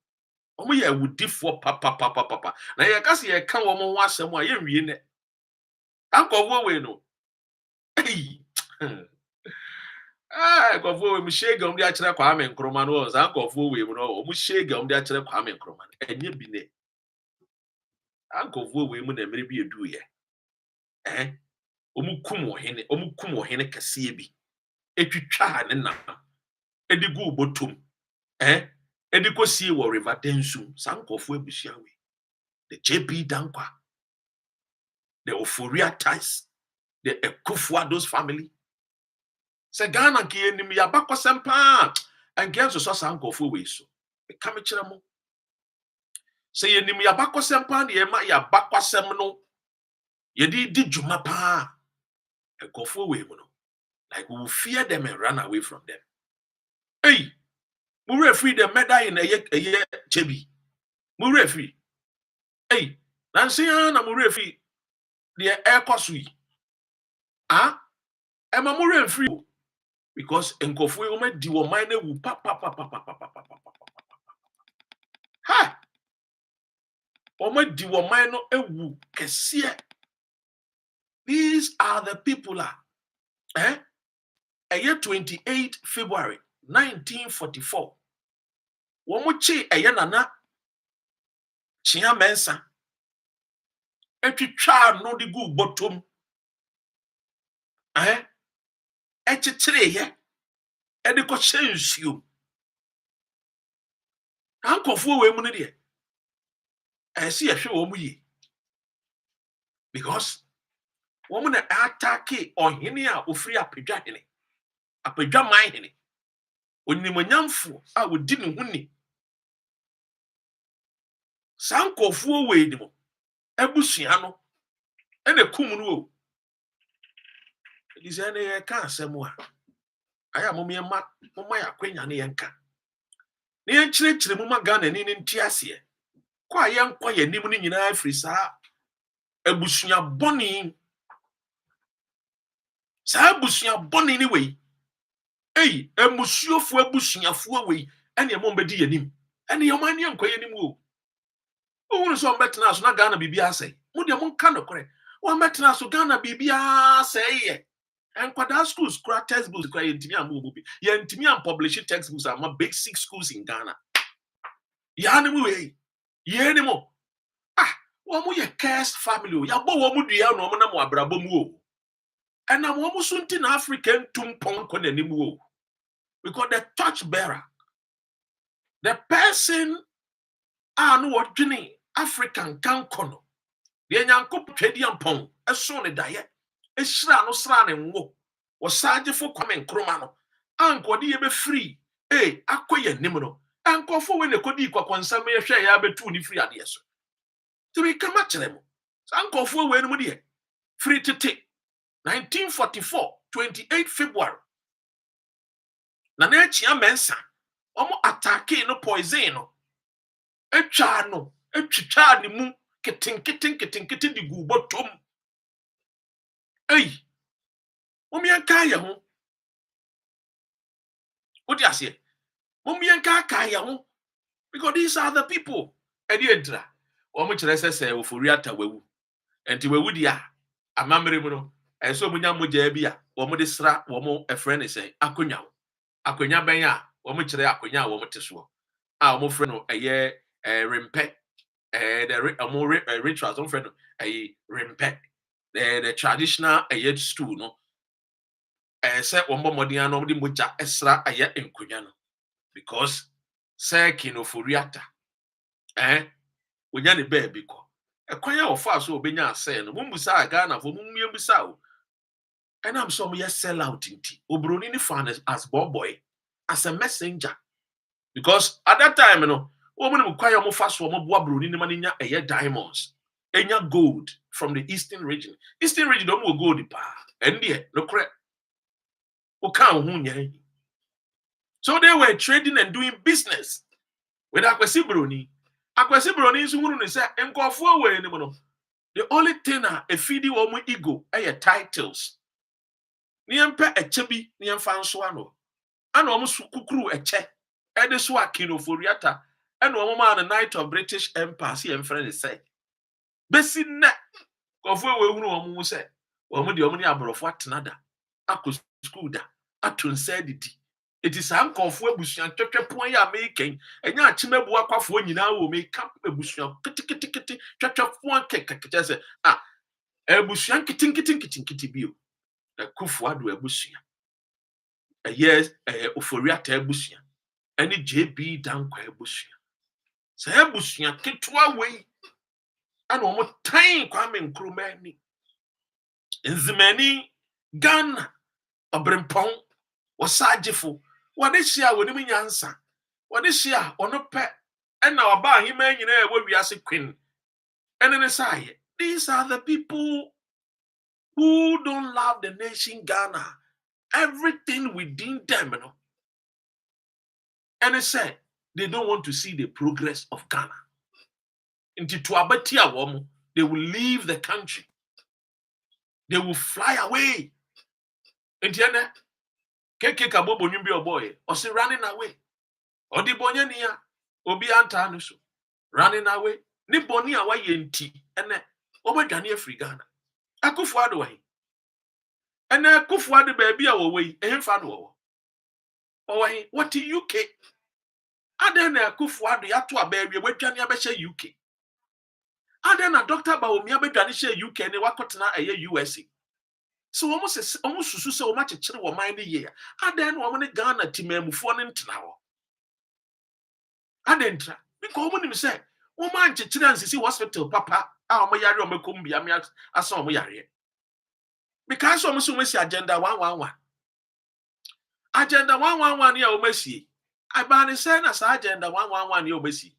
Omo ye wudifo papa. Na ye kasi ye kan wo mo asem a ye wie ne. Anko wo we no. Hey. nkɔfoɔ wei mu shege ɔmo de akyerɛ Kwame Nkrumah no saa nkɔfoɔ wei mu no ɔmo shege ɔmo de akyerɛ Kwame Nkrumah no ɛnyɛ bi ne nkɔfoɔ wei mu na mmere bi edu yɛ ɔmo kum ɔhene kɛseɛ bi etwitwa ne nam edi gu botom edi kɔsie wɔ Revocation saa nkɔfoɔ abusua wei the JP Dankwa the Oforia ties the Ekufuado's family. Se Ghana nke enim ya bakosem pa enke nsoso sa nkofo we so e ka me kire mo se enim ya bakosem pa na ye ma ya bakosem no ye di djuma pa nkofo we mu no like we will fear them and run away from them. Hey, we free the meda in a chebi we free hey nansi na we free the air kosui ema we free because nkofo e di wo man na wu pa ha o ma di wo man no ewu kese. These are the people a year 28 February 1944 wo mo chi nana chia mensa etwitwa no de gu bottom echichire ye edi ko chensuo ankofo we mu ne de esi ehwe wo mu yi because wo mu na attack ohene a ofiri apedwa hene apedwa man hene onimonyamfo a wodi ne huni sankofo we di mo abusua no ene kum no o dise ne ka asemu a aya momma ya kwenya ne yenka ne yenkyerechire mu Ghana ni ne ntiase kwa yenkwa yanim ne nyina afiri saa abusua boni saa abusua boni ni wei emusuofo abusuafo wei ene mo mbedi yanim ene yoma ne yenkwa yanim o wonu so mbetena so na Ghana bibia asai mo de mo nka no kore wo mbetena so Ghana bibia asai ye enkwada schools kura textbooks kura yentimi amobi yentimi am publish textbooks am basic schools in Ghana ya ne mu we ye ne mo wo mu ye curse family o ya bo wo mu dua no mo na mo abrabo mu o ena mo mu sunti na African tumpon ko na ni mu o because the torch bearer the person no what dwene African kankono de nyankop twedi ampon eso ne daye ehira no sra ne ngo wo saagefo Kwame Nkrumah no ankode ye be free akoye nim no ankofo we ne kodi kwakwonsam ye hwe ya betu ni free ade so to be kama kire mo ankofo we no de free tete 1944 28 February na chia mensa omo attack no poison no etwa no etwitwa ne mu keten di gu botom Mumianka ya ho. What you say? Mumianka ka ya ho. Because these are the people. Edi entra. Omo kire sese ofori ata wewu. Enti wewu dia amamre mu no. Enso munya moja bia, omo de sra, omo a friend say akonya. Akonya ben ya, omo kire akonya omo teso. Omo friend no eye rempe. The omo rituals omo friend no eye rempe. The traditional stew no say wombo modern no de moja esra aye enkonya no because say kinoforiata onya ne baby ko ekwanya wo fa so obenya asay no mumbusa Ghana fo mumbusa o and am so me sell out inti obroni ni fan as boy as a messenger because at that time no woman kwaya mo fa so mo boa broni ni maninya eye diamonds enya gold from the eastern region don't go gold pa and there no correct so they were trading and doing business with Akwesi Broni is who say enkofo we ni no the only thing a feedi wo mu ego titles ni empe eche bi ni emfa nso ano ana omo kukuru eche ede so akinoforiata ena omo ma the night of British Empire see emfre say besi na kofo we hunu omo say omo de omo ni aborofo atenada akọ school da atun said it is uncomfortable ebusuan twetwe pon ya making enya achimebu akwafo nyina wo make ebusuan kiti twetwe pon kekeke say ebusuan kiti bio Kufuado ebusuan yes oforiata ebusuan ene JB dankwa ebusuan say ebusuan ketwa wei ana omo tan Kwame Nkrumah ni nzimani Ghana obrempon wasajefo wade hia woni munyansa wade hia ono pe ena oba ahima nyina e wiase queen ene ne saye these are the people who don't love the nation Ghana. Everything within them, and they said they don't want to see the progress of Ghana. They will leave the country. They will fly away. Running away. Running away. Niboni awa yenti ene obadwane afri Ghana. Akufo-Addo wahi. Ene Akufo-Addo baby a wo wi ehemfa do wo. Owahi what UK. Aden na Akufo-Addo yato abawie wadwane abehye UK. Aden na Dr. Baomi abedwane hye UK ne wakotena eye USA. So almost susu se o ma chekere wo man ne ye. Aden na wo ne Ghana timamufo ne ntena wo. Aden tra because wo nim say wo man chekere ansisi hospital papa a o yare o mekom bia me asa o yare. Because o so mesi agenda 111. Agenda 111 ya o mesi. Abani say na sa agenda 111 ya o mesi.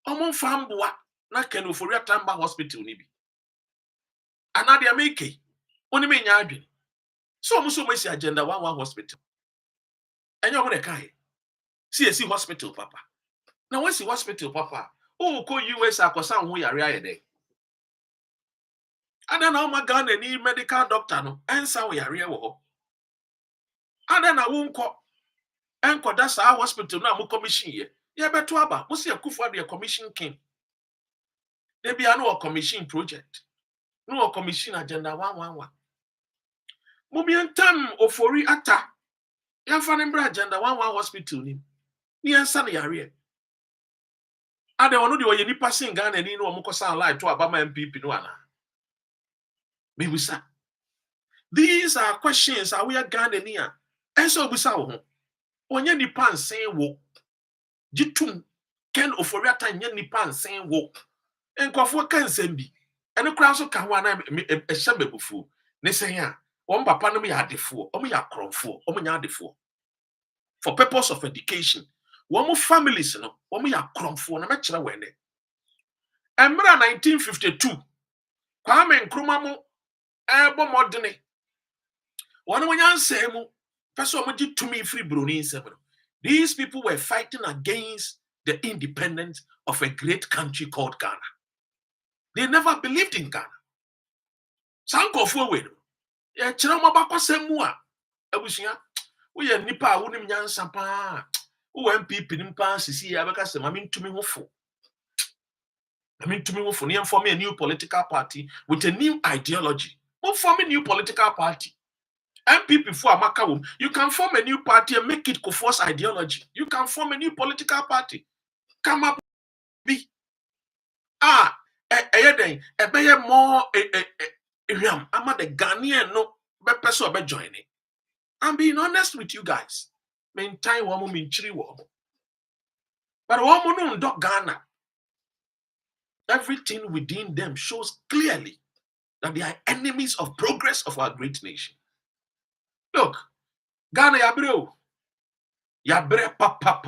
Omo famboa na Kenofori Tamba hospital ni bi. Anade ameke. Oni me nya adwene. So omo so mesi agenda 111 hospital. Enyo mo de kai. CSC hospital papa. Na wesi hospital papa. O ko US akosa ho yare ayede. Ada na o Ghana ni medical doctor no ensa wo yare wo ho. Ada na wo nko enkoda sa hospital na mo commission ye. Ye beto aba mo se Akufo-Addo commission king. They be no commission project. No commission agenda 111. Mo bi entam ofori ata. Ya fa ne agenda 111 hospital ni. Ni ensa na yare. Ada wono de oye nipa sin Ghana ni no omokosa live to abama NPP no ana. Mebusa. These are questions are we are Ghanaian. Enso busa wo. Onye nipa nsen wo. Jitum ken ofori ata nye nipa nsen wo. Enkofo kan sembi. Ene kra so ka ho ana ehye mebufu. Ne sen a won papa no me ya adefo, o me ya kromfo, o me nya adefo. For purpose of education. Womo families no, womo ya kromfo na me kire we ne. Emra 1952. Kwame Nkrumah mo ebo modene. Wona wonyansa mu person mo gitumi free broni nsem. These people were fighting against the independence of a great country called Ghana. They never believed in Ghana. Sankofo we no. Ye kire mo bakwasem mu a abusua wo ye nipa a wonim nyansa pa. Wo NPP nimpa sisi ya beka se mami ntumi hofo. Mami ntumi hofo ne form a new political party with a new ideology. Who form a new political party? NPP for amaka wom. You can form a new party and make it Kufuor's ideology. You can form a new political party. Come up be ebeye more ama the Ghanaian no be person be join it. I'm being honest with you guys. Maintain woman minchiri woman. But woman no ndo Ghana. Everything within them shows clearly that they are enemies of progress of our great nation. Look, Ghana yabre papa.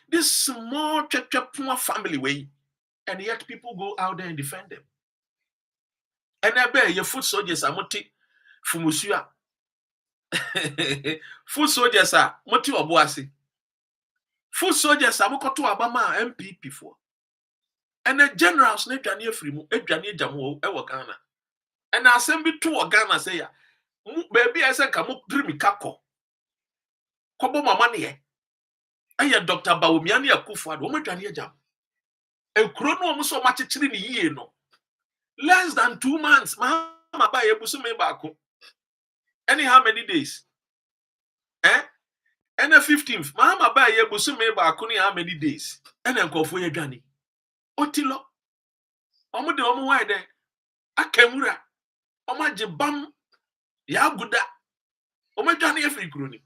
This small poor family way, and yet people go out there and defend them. And I bet your foot soldiers are moti fumusua. Foot soldiers are moti obuasi. Foot soldiers are mokoto abama NPP for. And the generals ne dwane free mu edwane jamu e wo Ghana. And assembly to Ghana say ya baby I say ka mo dream kako. Kobo mama ne e Dr. Baomi ani Akufo-Addo o mo dwane jam. Ekuro no mo so ma chechiri ni yie no. Less than 2 months mama ba ye busu me baako. Any how many days? And the 15th, Mama ba ye busume ba kuni how many days? And then go for your journey. Otilo. Omo de omo why there? Akemura. Oma jebam ya guda. Oma journey every kroni.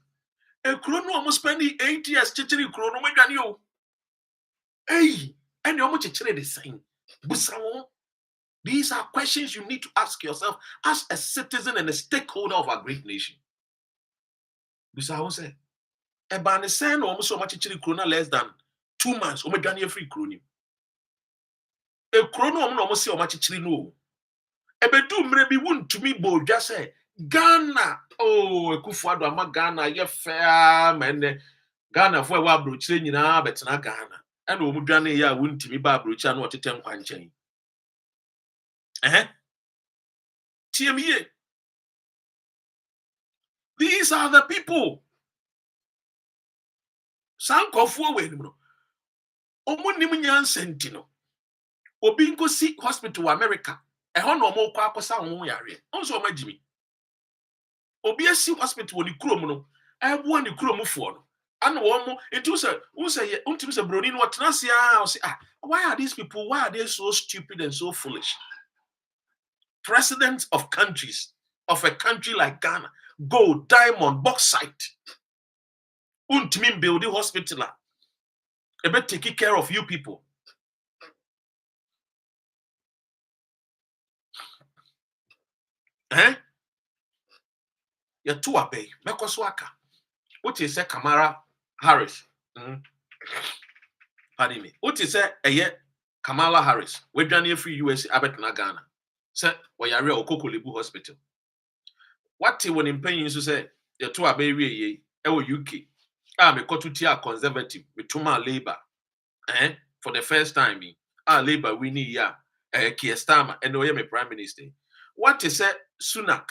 E krono omo spending 8 years chichiri krono omo journey o. Hey, and omo chichiri the same. Busawo. These are questions you need to ask yourself as a citizen and a stakeholder of our great nation. Busawo say Ebane sen no so much chiri krona less than 2 months. Omo dwane free kroni. E krono omo no omo se o much chiri no. Ebedu mre bi wuntumi bo dwa say Ghana Ekufuado ama Ghana ye fair man Ghana for wa abrochire nyina betena Ghana. E na omo dwane ya wuntumi ba abrochire na otete nkwa nchen. TME. These are the people. Sankofu we no. Omo nim nyansenti no. Obi nko si hospital America. Eho no omo kwa akosa ho yare. Onso omo agimi. Obi asi hospital ni kurom no. Ebo ni kurom fo no. Ana omo enti say untimi say broni no tenase why are these people, why are they so stupid and so foolish? Presidents of countries, of a country like Ghana, gold, diamond, bauxite. Untimi building hospital. About taking care of you people. You're too obey. Mekoswaka. What is a Kamala Harris? Pardon me. What is a Kamala Harris? We're done free US Abetna Ghana. Say, we are real Kokolibu Hospital. What he when in paying to say, you're too obey ye, UK. I'm a Kotutia conservative with Tuma Labour. For the first time, Labour we need Keir Starmer and we Prime Minister. What is that Sunak?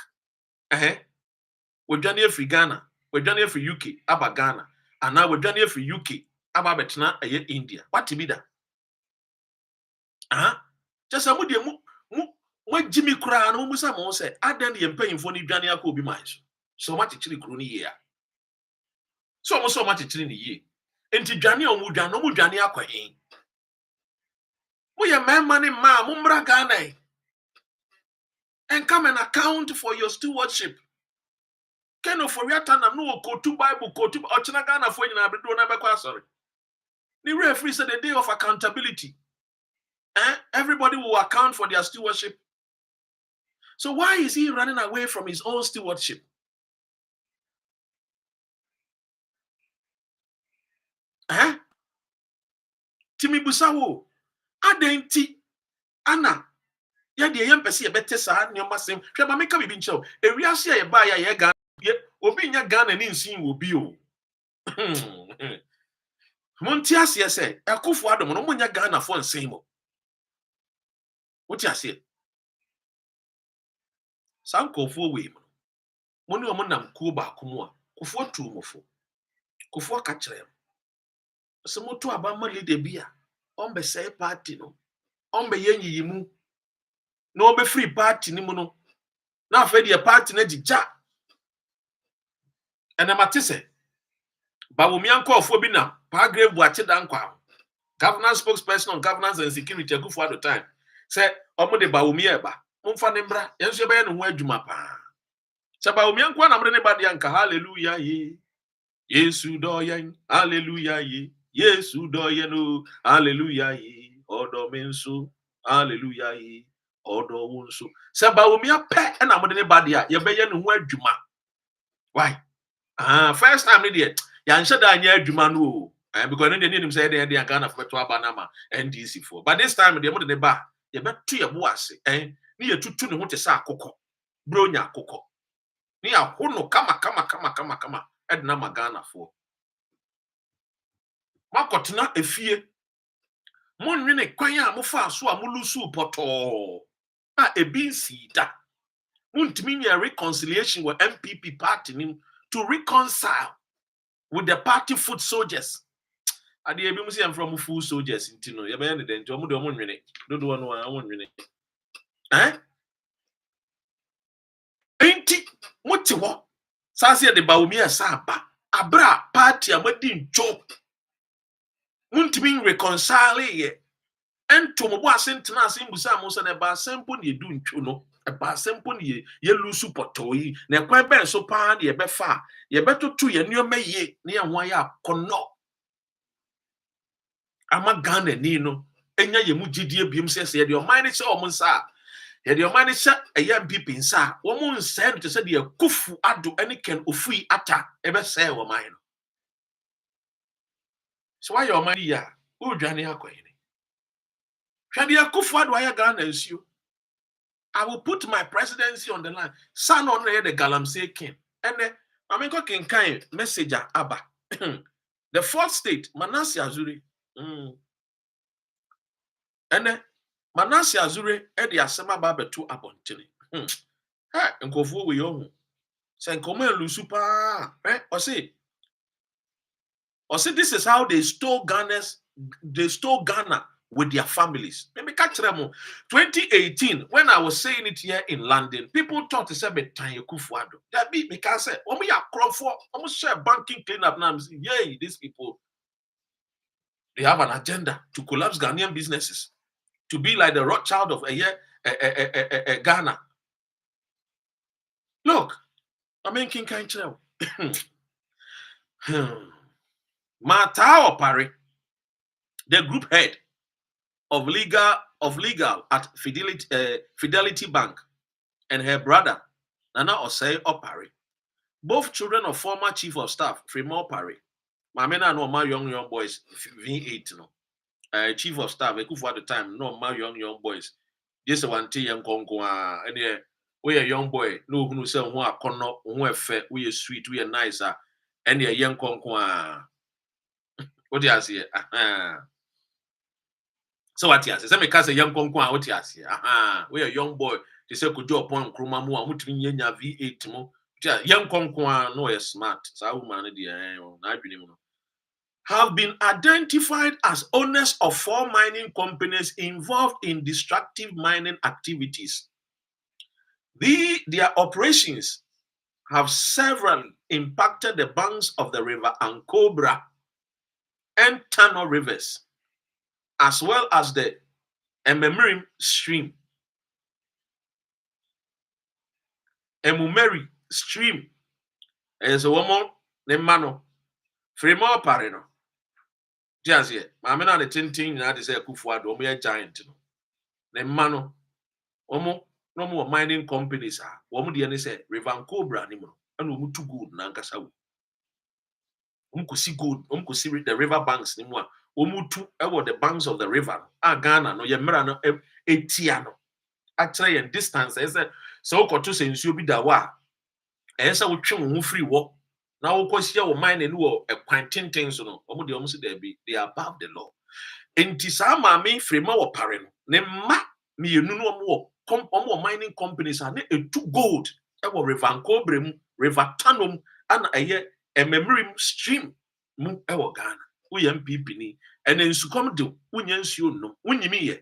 We're done here for Ghana, we're done here for UK, about Ghana, and now we're done here for UK, about Betna India. What to be that? Just a what Jimmy Crown almost say, I then the paying for the Jania could be mine. So much actually crony year. So much actually in the year. And to Jania or Mujan, no Mujania Quain. We are man money, ma, Mumbra Ghana. And come and account for your stewardship. Keno for your time, no go to Bible, go to Ochana for you, never sorry. The referee said the day of accountability. Everybody will account for their stewardship. So why is he running away from his own stewardship? Timi Busawo, Adenti, Anna. Ya de yem pese ye bete sa nyoma sem hwe ma meka bibi nche o ewiase ye ba ya ye Ghana ye obi nya Ghana ni nsin wo bi o monti ase se Ekufuado no nya Ghana fo nsin mo wuti ase sankofo we mo ni omo nam ku ba ko mo a kofo tu mofo kofo ka kire se moto aba ma leader bia on be say party no on be yenyi mu no be free party ni mu no na afa de party na jija enamate se Bawumi ankofo bi na paragraph bu ache dan kwa governance spokesperson on governance and security Ekufuado time say omo de Bawumi eba mumfa ne mbra yenso be ye no ho adwuma pa se Bawumi anko na mre ne ba de anka hallelujah ye Yesu do yen hallelujah ye Yesu do yen no hallelujah ye odo menso hallelujah ye odo wonso se Bawumi ape na mre ne ba de a ye be ye no ho adwuma why first time ni yan shada anya adwuma no because no dey nim say dey Ghana for to aba na ma NDC for but this time dey mo de ba ye betu ye bo ase ni ye tutu ne ho te sa akokɔ bronya akokɔ ni ahono kama edna ma Ghana for makotena efie mo nwene kwan a mo fa so a mo lusu poto ebi nsi da muntimi nya reconciliation with NPP party nim to reconcile with the party foot soldiers. Ade ebi mu say from foot soldiers intino ye be ne den omo de omo nwene dodo no a omo nwene enti motiwo Sasi de baumi asaba. Abra party amadi joke. Muntimi reconcile ye. Ento mo asentena asembusa mo se na ba sempo ne edu ntwo no. Ba sempo ne ye lusu potoyi. Na kwan ben so pa de ye befa. Ye betoto ye nneoma ye ne ye ho ya akono. Ama Ghana ni no. Enya ye mu gidie biem se ye de oman ne se omo nsa. Ye de oman ne se eye NPP nsa. Wo mo nsa no te se de kufu ado ene ken ofui ata ebe se wo man no. So why your money ya? Who dwane akoyene? Hwade akufu ado aya Ghana nsuo. I will put my presidency on the line. Son on the Galamsey king. And I mean kin kind messenger Abba. The fourth state, Manasseh Azuri. And Manasseh Azuri edi asema baba to abontene. Ha, nkofo we yo. Say nkoma lusu pa. Or say this is how they stole Ghana with their families. Let me catch them. 2018, when I was saying it here in London, people thought to say Tanya Kufuado. That be because we are crop for almost share banking cleanup now. Yay, these people, they have an agenda to collapse Ghanaian businesses, to be like the Rothschild of Ghana. Look, I mean King Kanchel. Matao Pari, the group head of legal at Fidelity Bank, and her brother Nana Osei Opari, both children of former chief of staff Fremont Opari. Mamena no my young boys V8 no. Chief of staff Ekufu at the time no my young boys. This one tea young konkwa and we a young boy no who say who are kono who are fair we are sweet we are nicer and a young konkwa. What do you say? So what you say? Some case a young konkwa what you say? We a young boy. They say could do upon Kruma mu amutumi nyanya V8 mo. Young konkwa no is smart. So woman have been identified as owners of 4 mining companies involved in destructive mining activities. Their operations have severely impacted the banks of the river Ankobra and Tano rivers, as well as the Ememirim stream. Emumeri stream. As a woman, the mano. Fremont Parino. Just yet. Mamma the tinting na say Kufuado, omo giant no. The mano. Omo no more mining companies are. Omo the say River Cobra ni mo. And omo too good na nkasa wo. Omo kusi good. Omo kusi the river banks ni mo. Omo too the banks of the river. Ghana no ye mera no etia no. Actually in distance I said so okoto se nsuo bi da wa. Say wo twe wo free wo. Now, of course, your mind and a quantin things no, almost they are above the law. In Tisama, me frame our parent, name me no more mining companies are a two gold, our river Cobrem, river Tanum, and a year a memory stream, move our Ghana, we MPP, and then to come to Unyans you know, when you me,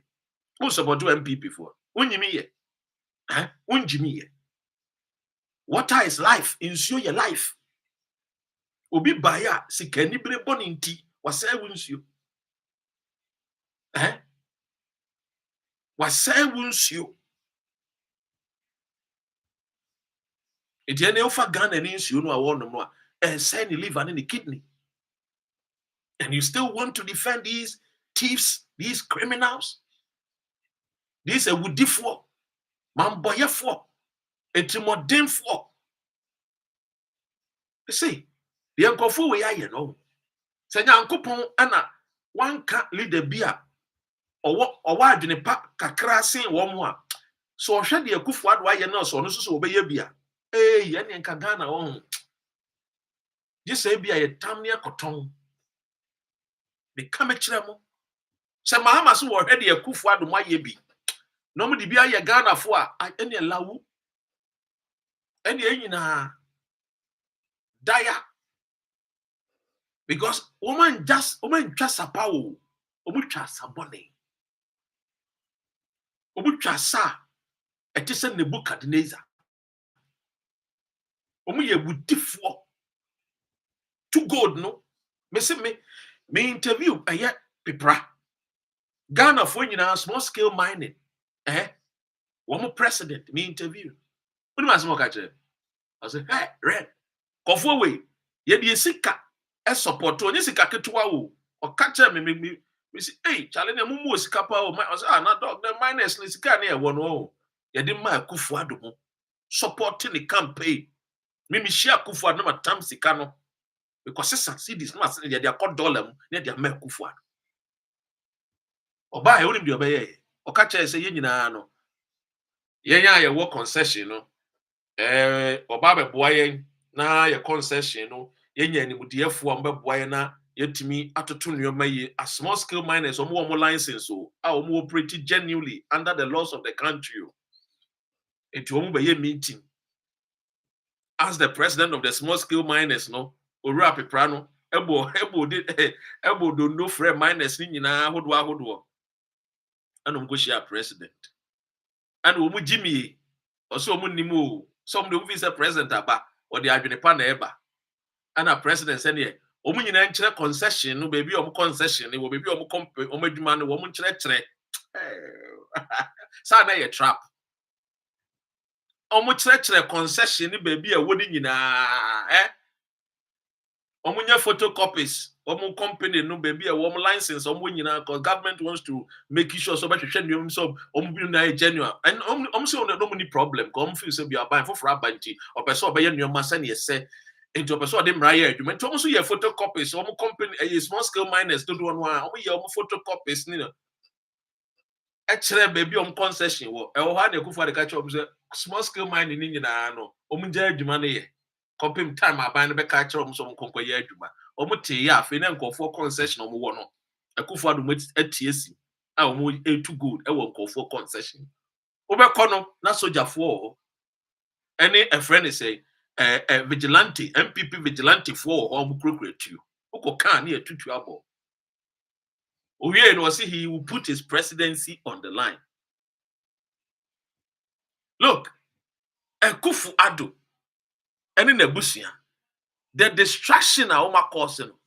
who's about to MPP for, when you me, when you me. Water is life, ensure your life. Obi baya sikani bre boni nti wasa wunsuo wasa wunsuo eti na ofa Ghana ni nsuo no awono no a send the liver and the kidney, and you still want to defend these thieves, these criminals, these awudifo mamboyefo etimodemfo. You see the nkofo we aye no se nyankopon ana wanka leader bia owo adwene pa kakra sen wo mo a so ohwe de Akufo Addo aye na so no so obeye bia ye ne nka Ghana wo je se bia ye tam ne akoton be kame kire mo se mahama so wo hwe de Akufo Addo mo aye bi no mo de bia ye Ghana fo a ene lawu ene enyina daya, because woman twa sapa wo omu twa sabone omu twa sa eti se Nebukadnezar Omu ye wutifo. To God no. Me say me interview aya pepra. Ghana for nyina small scale mining. One president me interview. What do you small catch? I say, hey, red. Kofo we. Ye di sika e support to ni sika ketewa wo. O catch me say, hey, chale na mumu sika pa o. I say, na dog, the miners ni sika na e wo no. Ye di ma Akufo-Addo mo. Supporting the campaign. Me share Akufo-Addo na matam sika no. Because succeed no say they are dollar mu na they make Akufo-Addo. Oba e onim de obeye. O catch say ye nyina no. Ye nya ye wo concession no. Oba be boa yen na ye concession no ye nya animdiefo am be boa yen na yetimi atoto nneoma yi a small scale miners omo license o omo operate genuinely under the laws of the country o enti omo be ye meeting as the president of the small scale miners no Owura Pepra no ebo do no free miners ni nyina ahodo anom go share president and omo Jimmy also omo nimo some the vice president aba or the adwene pa na eba ana president say ne omu nyina nkyere concession no baby omu concession ne wo baby omu omu adwuma no wo mu nkyere sa na ye trap omu kyere concession ne baby a wodi nyina omu nya photocopies omu company no baby a omu license omu nyina because government wants to make sure so behwehwe nneom so omu bi na genuine and omu say no ni problem ko omu feel say bi aban for abanti opese obeye nneom sa ne yese into person dem right here you so your photocopies so company a small scale miners do one your photocopies ni no e kire baby concession wo e wo ha na Akufo-Addo ka kire say small scale mining ni nyina no nja adwuma na ye company time aban no be ka kire so konkoye adwuma te ya afi na nkofo concession wo no Akufo-Addo atiesi a too good e wo nkofo concession wo be kono na sojafo any a friend say vigilante NPP vigilante for home procurate you uko kan na tutu abo owie no say he will put his presidency on the line. Look, Akufo-Addo any nebusia the distraction a oma cause no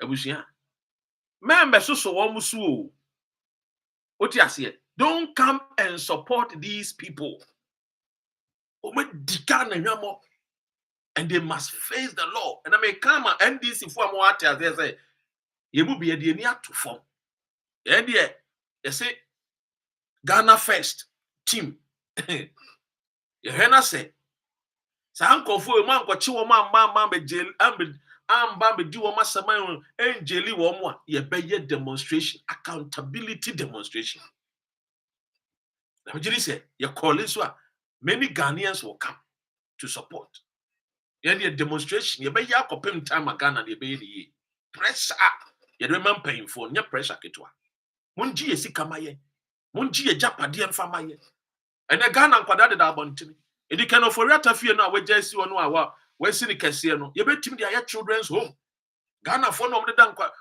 ebusia member so wo so o oti ase don't come and support these people o me dika na nwamo and they must face the law and I may come and NDC for am what as say ye mu be de ni atofom and there you say Ghana first team ye hena say sankofo e man kwachi wo man be jail amba be di wo masaman enjeli wo mo a ye be ye demonstration accountability demonstration na jiri say ye call so a many Ghanaians will come to support ye demonstration ye be ye akopem time Ghana ye be ye pressure ye do man paying for nye pressure ketwa munji ye sika maye munji ye japade emfa maye ene Ghana nkwada de da abontini edi kano for yata fie no a wagya si wono a wa si ni kese no ye betim de aye children's home Ghana for no omde nkwa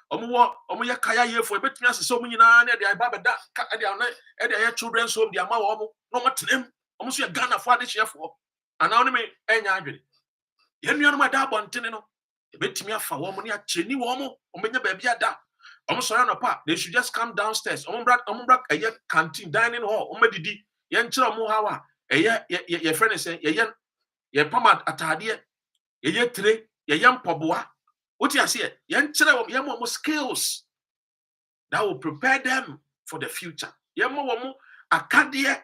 omo ye kaya ye for betimi asese omo nyina na de aba beda de aye children's home de ama wo omo no motenem omo so ye Ghana for ade chefo ana oni me enya adwene ye nuanu ma da abontini no ye betimi afa wo omo ne a cheni wo omo nya ba bia da omo so no pa they should just come downstairs omo brak aye canteen dining hall omo didi ye nkyere omo hawa ye friend say ye pama atade ye tre ye mpoboa oti ase ye nkyere ye mo skills that will prepare them for the future ye mo akade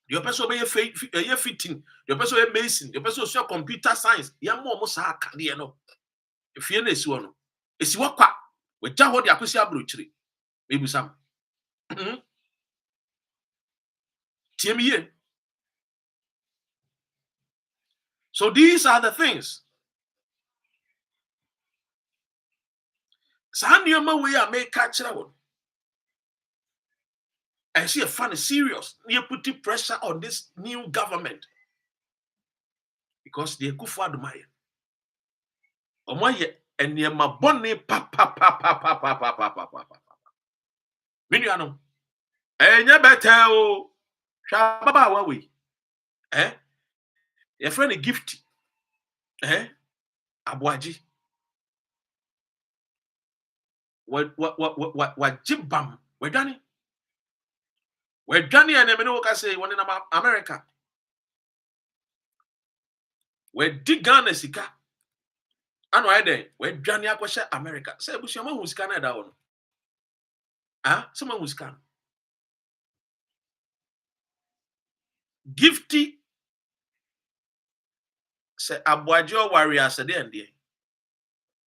the person be ye fitting the person be medicine the person so computer science ye mo sa akade no efie na esi wo no esi wo kwa we ja ho de akosi abrochire ebusam tie mi ye. So these are the things. Sandioma we are make catch one. I see a funny serious. You put pressure on this new government because they Akufo-Addo maye. Omoye eniema bone pa. Minuano. Enya bete o. Sha baba wa we. Your friend a gift. Abuaji. What jibam? We're done. We're done, and I say one in America. We're Ghana sika. Ano ayde, we're done ya America. Say Bushama who's Canada on. Someone who's can. Gifty. Say Abuaji warrior said the end.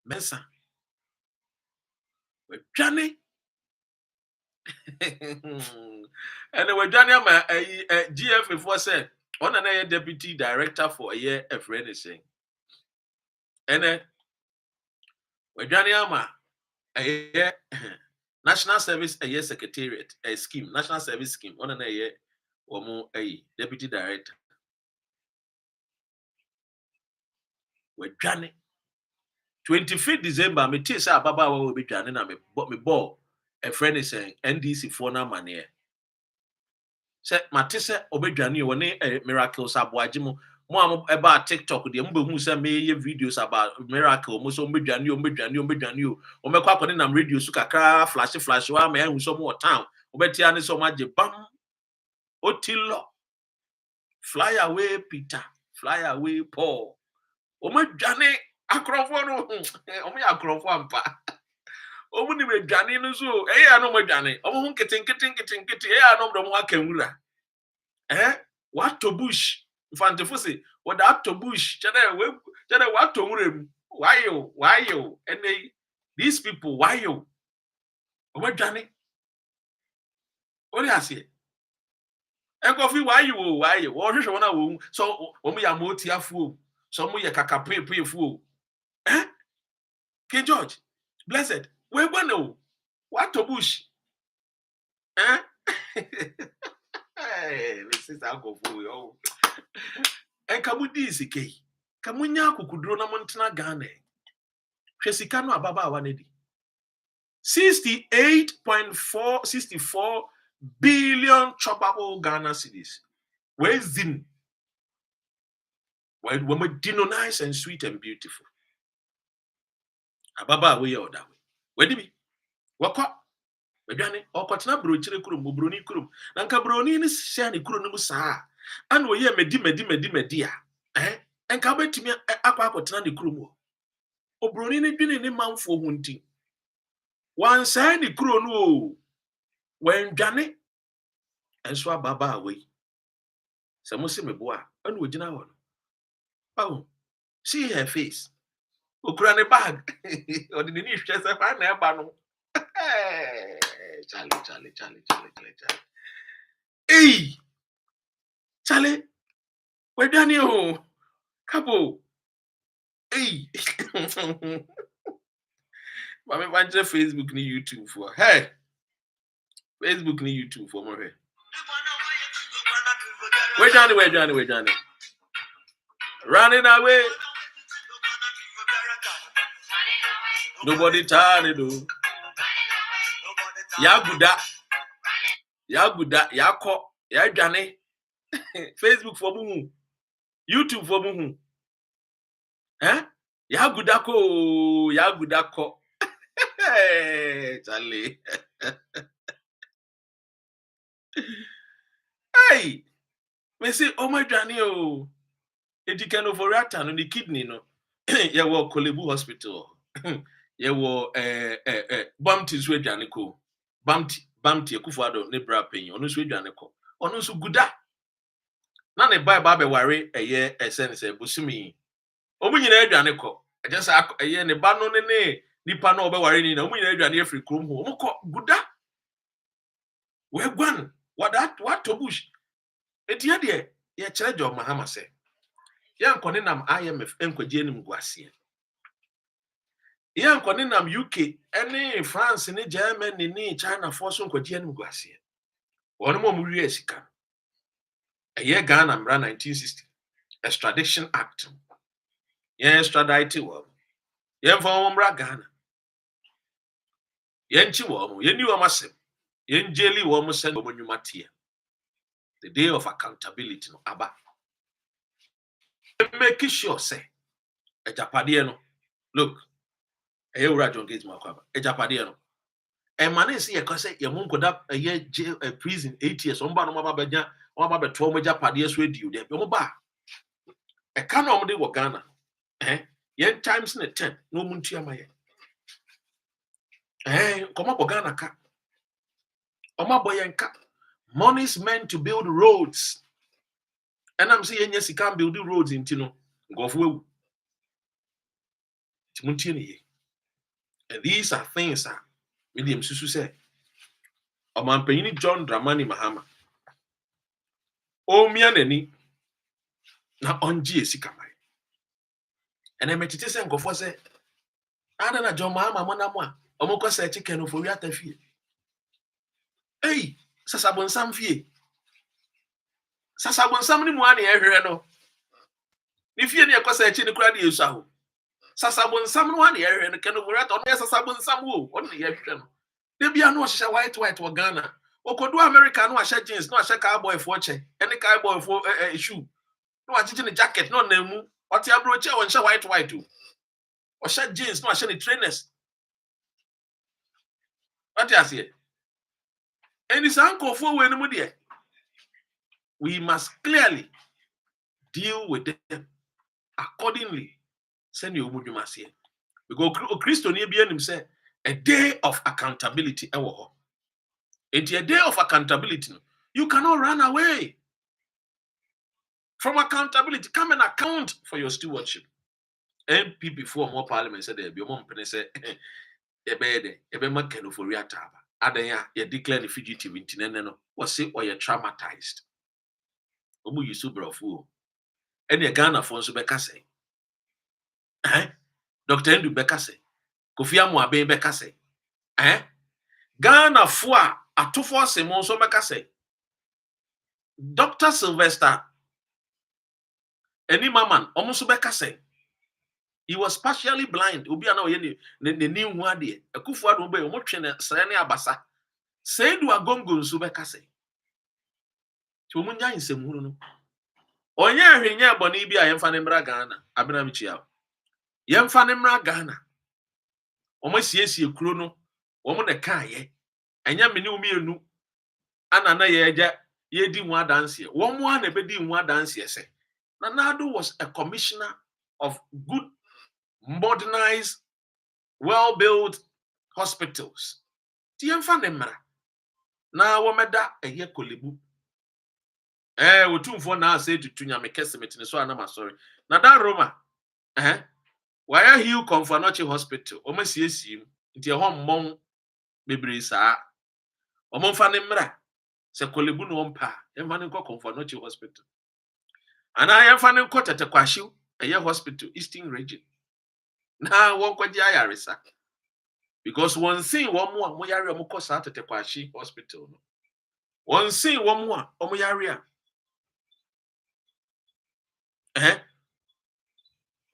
Mensa. We're done. And we're done my GF before said on an deputy director for a year of anything. And we're done a year national service a year secretariat a scheme, national service scheme on an year or more a deputy director. We're done 25th December, me tea say Baba will be done and me ball a friend is saying NDC for na money. Say Matisse obedwane one miracles Abuaji mo about TikTok the mbo say me videos about miracle mo so obedwane o mekwa akone nam radio su kakra flash wa me hu so mo town obetia ne so maje bam otilo fly away Peter fly away Paul o medwane akrofo no o me akrofo ampa o mu ni medwane no so ya no medwane o mu nketen ya no do mo akanwura what to bush Fantefo say what that to bush chede what to murem why you and these people why you o medwane o ri ase e go fi why you o hwehwe na wo so o mu ya motiafo so mu ye kakapepefu King George blessed we gwana what to bush Hey, this is alcohol for you. And Kamudi is a key. Kamunya kukudro na montana Ghana. Chesikano ababa wanedi. 64 billion choppable Ghana cedis. Where's Zin? Where women dino nice and sweet and beautiful. Ababa way or that way. Where did we? Waka? Medwane okotena brochire kurum broni kurum nanka broni ni sia ni kuro no mu saa an wo ye medi a enka betimi akwa akotena ni kurum o broni ni dwene ni manfo hunti wan saa ni kuro no o wan dwane enso ababa awe se mo se mebo a an wo gina ho no see her face okura ne bag o de ni hwese fa na eba no Charlie. Hey, Charlie, where Daniel? Couple. Hey, Mama, find your Facebook ni YouTube for. Hey, Facebook ni YouTube for more. Where Johnny? Running away. Nobody tired do. Yaguda, Yako, Yajane, Facebook for Mumu, YouTube for Mumu. Yagudako. Hey, Charlie. Hey, me say, oh my Johnny, oh, it can overreact on the kidney, no. Ya wo Kolebu Hospital. Ya wo Bumpty swe Johnny ko. Bumpty Kufuado ne bra penny, onu swe Johnny ko. Onu so guda. Na ne buy ba be ware eye esen se busumi. Omu nyina aduane ko. Eje sa eye ne ba no ne nipa na obe ware ni na omu nyina aduane afri krom ho. Omu ko guda. We gwan. What to bush? Etia de ye kire John Mahama se. Ye nkone nam IMF enkwaje nim guase. Ye nkone nam UK ene France ne Germany ne China force nkwaje nim guase. Wono mo muri esika. Eye Ghana mra 1960 Extradition Act. Ye extradite wo. Ye mfa mra Ghana. Ye nchi wo, ye ni wo masem. Ye njeli wo mo send wo nyuma tie. The day of accountability no aba. Make sure say a Japadiano. Look, a Eura John Gates Macaba, a Japadiano. And man, see a concept, your mom could have a year jail, a prison, 8 years, on Banama Baja, or about 12 Japadias with you, there, Yomoba. A canon de Wagana. Yen times in a 10, no Muntia Maya. Come up Wagana cat. Oma boy and cat. Money is meant to build roads. And I'm saying, yes, you can't build the roads in Tino. Go for Muntini. And these are things, William Susu said. Oman Penny John Dramani Mahama. Oh, Mianeni. Na onji esikamai. And I met it and go for say, I don't know, John Mahama, Manamwa. Omoko say chicken for Yata fee. Hey, Sasabon Sam fee. Sasabon Sam ni mwani no. If you near Cosa Chin crowd you saw. Sasabon Sam one here and can over at on Sasabon Sam woo, only every. There be a no white or Ghana. Or could do America no share jeans, no share cowboy for check, any cowboy for a shoe. No, I did in a jacket, no name, or tia brooch and share white too. Or share jeans, no share the trainers. What you say? And it's uncle for when we must clearly deal with them accordingly. Send you would you must hear. Because Christo near behind him say a day of accountability. It's a day of accountability. You cannot run away from accountability. Come and account for your stewardship. NPP for more parliament said there be a mom say ebe makeno for riataba. Adanya you declare the fugitive in tineno. Was say or you're traumatized. Omu yusu brofu. Any Ghana for so beka say. Dr. Ndu beka say. Kofi Amuabe beka say. Ghana for atufo semon so beka say. Dr. Sylvester any man almost beka say. He was partially blind. Obi ana oye ne new one there. Akufo ado be omo twe ne sere ne abasa. Say do agongo nso beka say. Ti omo nya nsem no. Onye ahwenye aboni bi a yemfa ne mra Ghana. Abena mi chia. Yemfa ne mra Ghana. Omo siesie kuro no. Omo ne kaaye. Enya me ne umienu. Ana na ye agya ye di nwa dance ye. Womo ana be di nwa dance ye say. Nanado was a commissioner of good modernized, well-built hospitals. Tiemfa nemra. Na womeda eye kolebu. Wotumfo na say tutunya mekese metine so anama sorry. Na da Roma. Why Hill Comfanoche Hospital? Omo siesie nti ho mmon bebre saa. Omo mfa nemra. Se kolebu no mpa. Emfa ne Comfanoche Hospital. Ana yemfa ne tete kwahyew eye hospital Eastern Region. Na won kwaji ayaresa. Because one thing one more moyare omko sa tete kwahye hospital no. One thing one more omoyare a.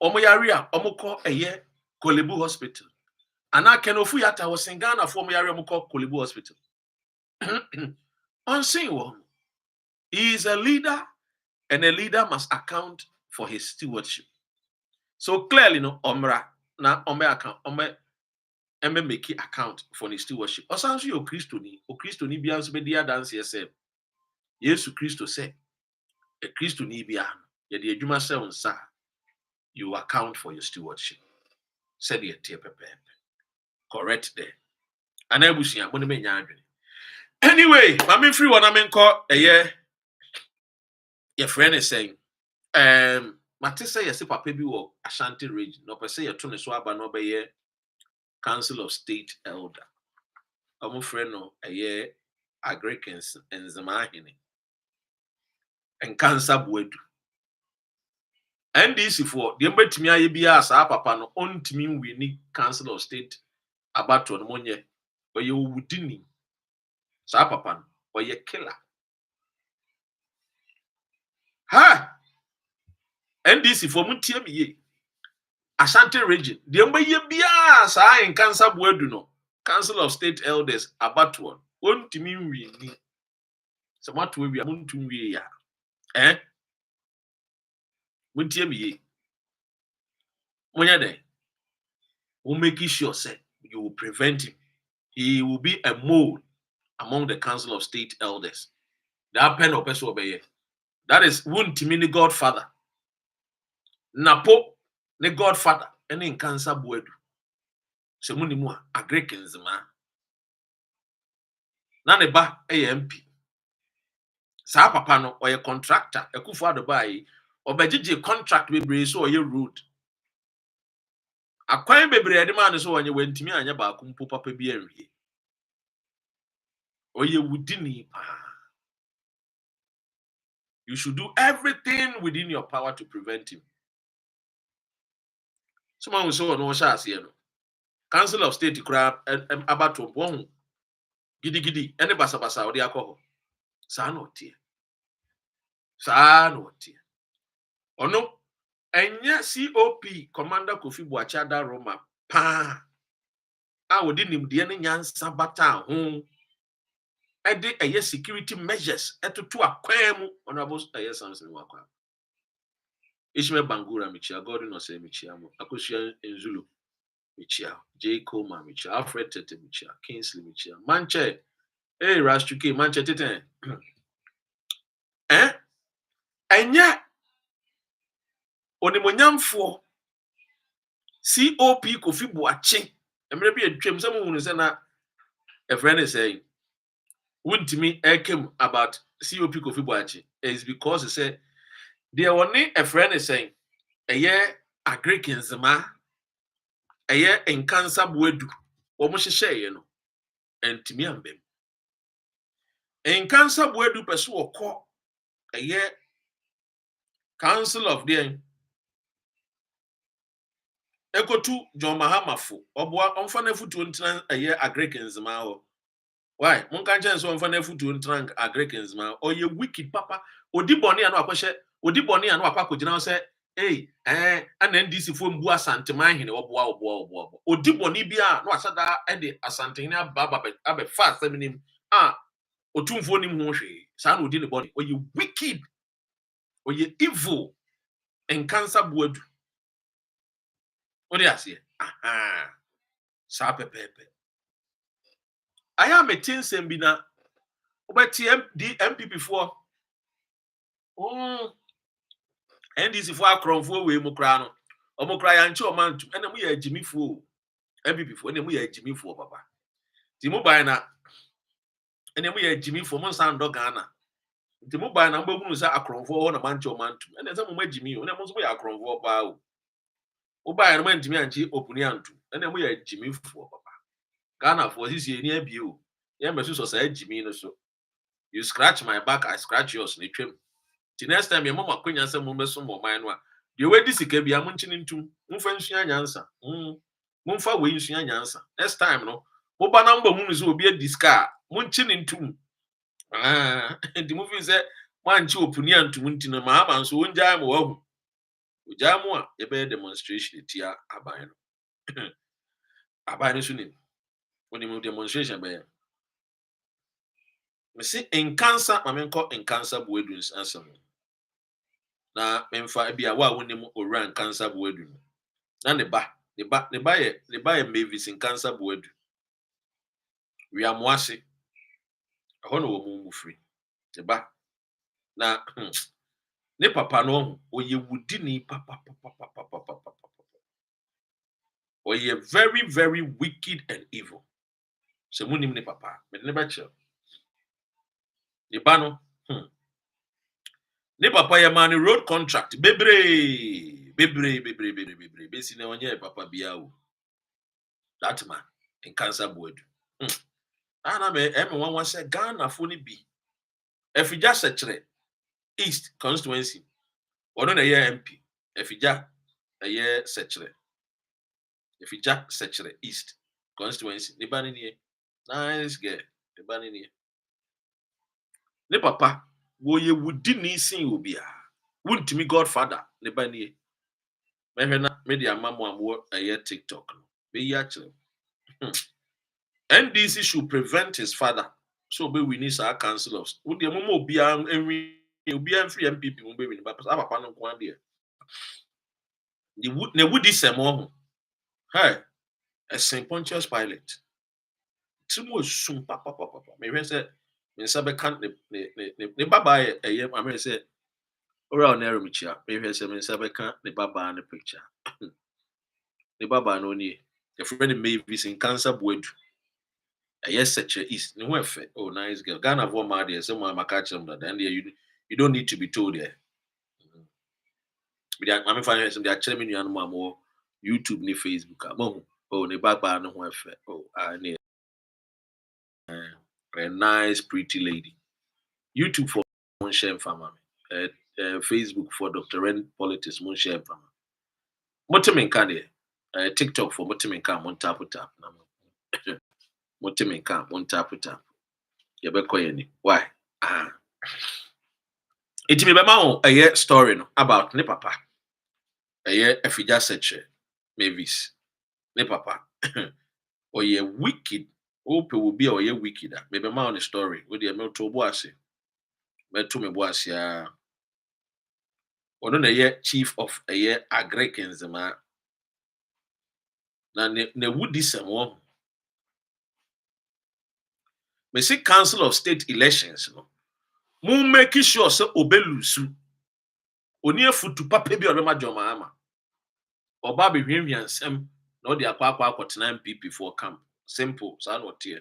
Omoyare a omko eye Kolebu Hospital. Ana kenofu yata was in Ghana for omoyare omko Kolebu Hospital. On saying one, he is a leader and a leader must account for his stewardship. So clearly no omra na ome account ome make account for his stewardship. Osanso yo Christo ni bia nso be dia dance yesef. Yesu Christo say a Christo ni bia ye de adwuma se unsa you account for your stewardship. Said ye tie pepe. Correct there. Anabusia mo ne menya adwene. Anyway, mama free one amenko your friend is saying Mate say yesi papa bi wo Ashanti region no pese ye to ne so aba no be ye Council of State Elder. Omo friend no Agricans and Zamahini. And cancer buedu. NDC for the mbetimi aye bia sa papa no ontimi wini Council of State abato no monye oye wudini sa papa no oye killer. Ha NDC for mutie mi ye Ashanti region the mbaye bia sa in cancer buedu no Council of State Elders abato ontimi wini so mato wi amuntu wi ya mutie mi ye Monyade, will make sure say you will prevent him. He will be a mole among the Council of State elders. That pen or person obey. That is Wuntimi the Godfather. Napo the Godfather. Any in cancer buedu. Se muni mu a Greek nzima. Na ne ba AMP. Sa papa no or a contractor. Ekufo adobai. Obejiji contract bebre so or ye road. Akwan bebre ade man so onye wentimi anya ba akumpo papa bi anwie. Oye wudini pa. You should do everything within your power to prevent him. Someone will say, "Oh no, shall see no." Council of State crab about to one gidi any basa basa or the alcohol. Sa no tie. Or no, and COP Commander Kofi Boachada Roma pa. I would him the any yan sabata home. I did a yes security measures at to acquire on a boss a yes something waka. Ishmael Bangura Michia, God no say Michiamo, Akosia in Zulu. Michia, J. Coleman Michia, Alfred Tete Michia, Kingsley Michia, Manche, hey Rastuki, Manche Tete. And yet, on the Monyamfo COP Kofi Boache, and maybe a dream someone who is a friend is saying, wouldn't me came about COP Kofi Boache is because he said, there only a friend is saying, a year a Greek in Zama, a year in cancer wedu, or Moshe, you know, and Timiambem. In cancer wedu pursue or call a year Council of the Eko to John Mahamafo, or boy on Fanefu to entran a year a Greek in Zama. Why? Monka chance on Fanefu to entran a Greek in Zama, or you wicked papa, or Diboni and Aquashet, or Diboni and Wapaco General said, hey, an NDC for Bua Santimahin or Boa, or Diboni Bia, no Sada, and the Asantina Baba, Abe fast, him, or two for him, Moshi, San within the body, or you wicked, or you evil, and cancer wood. What do you say? Aha, Sape Pepe. I am a tin sembina, but the NPP for NDC for a crown for we Mokrano, or Mokray and Choman, and we are Jimmy Fool. NPP for, and we are Jimmy for Papa. Timobina, and then we are Jimmy for Monsan Dogana. Timobina number one is a crown for on a bunch of man, and then some way Jimmy, and then we are crown for Bow. Oba and went to me and G Opuniantu, and then we are Jimmy for Papa. Ghana for this year near you. Yeah, my sister said Jimmy, so you scratch my back, I scratch yours, and trim. The next time your mama queen answer Mumbersum or mine one. The way this can be a munching into Mufensian answer. Mumfa wins your answer. Next time, no. Oba number moons will be a discar, munching into. The movie said, one chew Punian to Muntin, Mahama, and so one jam or Jamua, a bear demonstration, Tia Abino. Abino soon. When you move demonstration, bear. Me see in cancer, my men call in cancer weddings answer. Na memfa bia wa wonim oran cancer wedu. Na ne ba Mavis in cancer wedu. We are moase. Ahono wo mu free. Ne ba na ne papa no oye wudini papa. Oye very very wicked and evil. So munim ne papa, me ne ba che. Ne ba no ne papa ya man road contract bebre besi na onye papa bia o. That man in cancer wedu. Ana me one say Ghana for ni bi. Efija sechere East constituency. Ono na ye MP. Efija ye sechere. Efija sechere East constituency. Ni bani ni. Nice girl. Ni bani ni. Ne papa wo ye wudi ni sin obi a. Wuntimi Godfather ni bani. Me na media mamu amwo ye TikTok. Be ya chere. NDC should prevent his father. So we need our councillors. Would the momo be free MPP will be winning, but papa no one there. ne would this more. Hey, a St. Pontius Pilate. Timo sum papa. Maybe said, in Sabe can't the baba a year. I may say, around Neremicha. Maybe say, in Sabe can't the baba and the picture. The baba no ni. The friend Mavis in cancer wood. Yes, such a is no effect. Oh, nice girl. Ghana for my dear, someone I catch them that then you don't need to be told there. But I'm finding some actually me more YouTube ni Facebook. Oh, the baba no effect. Oh, I need a nice pretty lady. YouTube for Monshem Farmer. Facebook for Dr. Ren Politics Monshem Farmer. Motimin Kanye. TikTok for Motimin Kam on tap. Motimin Kam on tap. Yabeko why? It may be my a story no about ne papa. A fija seche Mavis. Ne papa. Or ye wicked. Ope will be or ye wicked. Maybe my own story. With the amount of boise. Metu me boise ya. Ono na ye chief of a ye Agricans ma. Na ne would this one. Me see Council of State elections no. Mo make sure say obelusu. Oni afutu papa bi odema joma ama. Oba be hwiehwie nsem na odi akwa akotena NPP for camp. Simple, so no tie.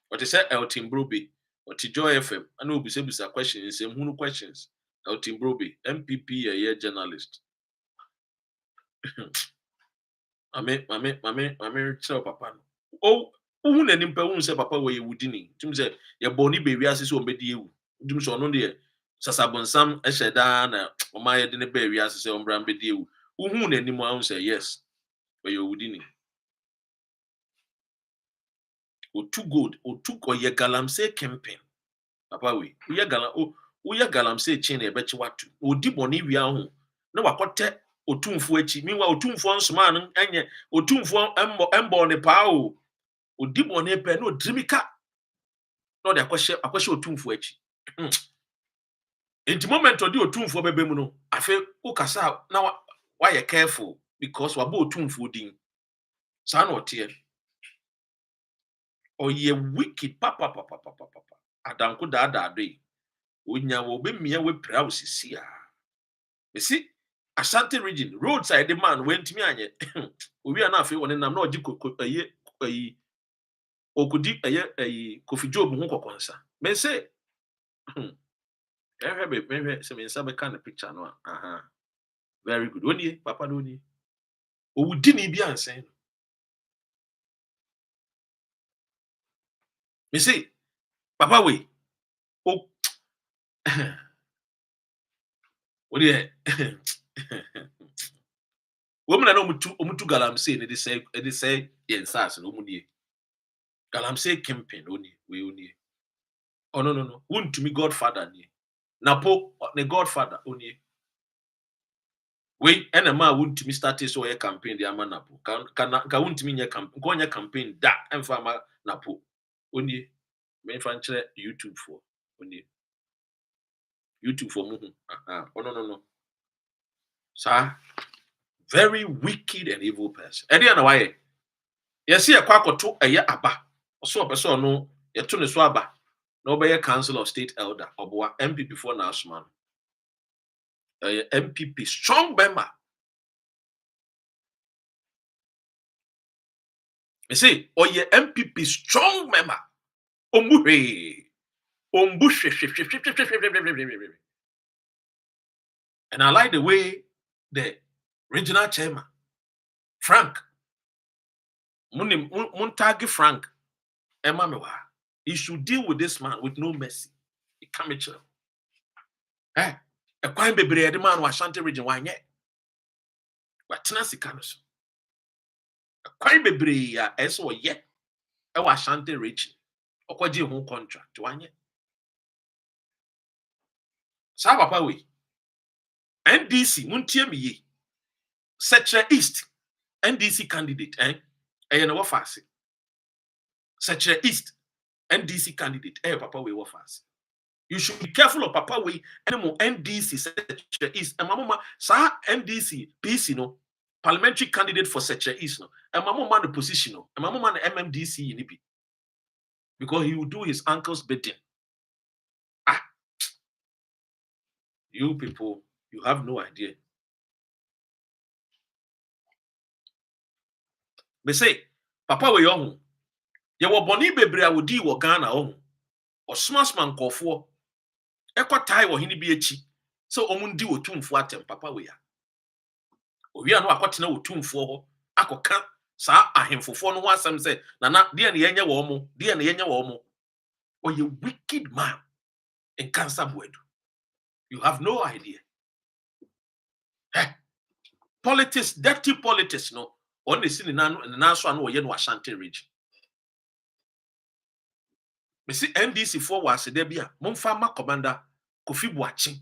What is say Elton Brobe, what Joy FM, and will be say questions, same who questions. Elton Brobe, MPP a year journalist. Mame, tell papa. Oh, who na nimpa who say papa where you wudini. Tim say your bony baby as is obedi you. Dim so no there. Sasabonsam esheda na oma ye de ne baby as say ombra mbedi you. Who na nimu who say yes. Where you wudini. Or too good, or too or ye galamsey campaign. Papa we ye galamsey chain e bechi watu. O di boni wi ahun. Na wakote otumfu echi. Meanwhile otumfu nsoma no enye otumfu embo ne pa o. O di boni pe no drimika. No de akwahye otumfu echi. In the moment odi otumfu bebe mu no, afa ukasa na why you careful because wabo otumfu din. Sa na otie. Or ye wicked papa. Adanko da do. Unya wo be mia we pra osisi a. You see, Ashanti region, roadside the man went me anye. We are na afi woni nam na oji okudi Kofi Job hu kokonsa. Me say me say me nsa be kan picture no. Very good. Oni papa do ni. Owudi ni bi ansen. Me say papa we o what do woman no mutu galamsey ne de say yensas no mudie galamsey campaign oni we oni oh no won to me godfather ni napo ne godfather oni we enema won to me start so ye campaign de ama napo ka won to me nye campaign ko nye campaign da emfa ama napo oni me franchise YouTube for oni YouTube for mu oh no sir. Very wicked and evil person. Edi na why? Yesi e kwa koto eye aba. Oso person no ye to ne so aba. Na obeye Council of State Elder oboa MPP for na asman. MPP strong member. You see, oye MPP strong member. Omuhe. Ombushwe. And I like the way the regional chairman Frank Muntagi Frank Emma Mewa. He should deal with this man with no mercy. He can't be chill. A crime baby, the man was Ashanti region. Why yet? But Tennessee Canos. A crime baby, as or yet. I was Ashanti region. Or what you home contract? Why yet? Sabapa we. NDC, Muntie me. Setre East. NDC candidate, you know what fast? Setre East. NDC candidate, Papa we what fast. You should be careful of Papa we any more NDC Setre East. And mama, sa NDC, PC no. parliamentary candidate for such a is no. And my mom man the position no. And my mom man the MMDC in it because he will do his uncle's bidding. Ah, you people, you have no idea. Me say, Papa we young. Ye wo boni bebre a wodi wo Ghana ho. O smash man nkofo. Ekwa tai wo hini bi echi. So omundi wo tumfo atem papa we ya. Owi anu akotena wo tumfo ho akoka saa ahemfofo no ho asem say nana de na yenye wo mo, de na yenye wo mo. Or you wicked man in cancer buedu. You have no idea. Hey, politics, dirty politics, no. Only seen in Nassau and Oyen Ashanti region. Me see NDC for was there be a Mumfama commander Kofi Boachi.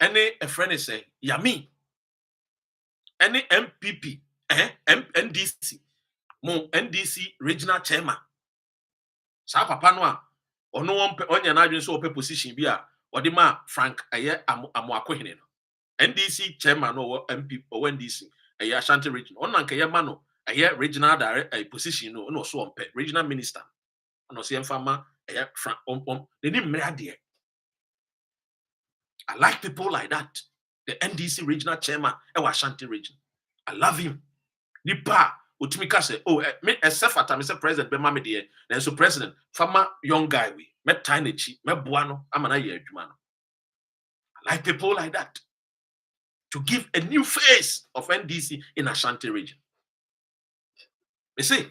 Any a friend is saying, Yami. Any NPP, NDC, NDC regional chairman. Sa papa no a ono onya na adwen so ope position bi a odi ma Frank aye amoakohene no. NDC chairman or MP or NDC aye Ashanti region. Ono anka ye ma no aye regional direct position no so on regional minister. Ono se emfama aye Frank they need me ade. I like people like that. The NDC regional chairman e Ashanti region. I love him. Nipa Utumika say, oh, me esefata me say president be mama de then so president farmer young guy we me tiny chi me buano amana ye adwuma no. I like people like that to give a new face of NDC in Ashanti region. Me say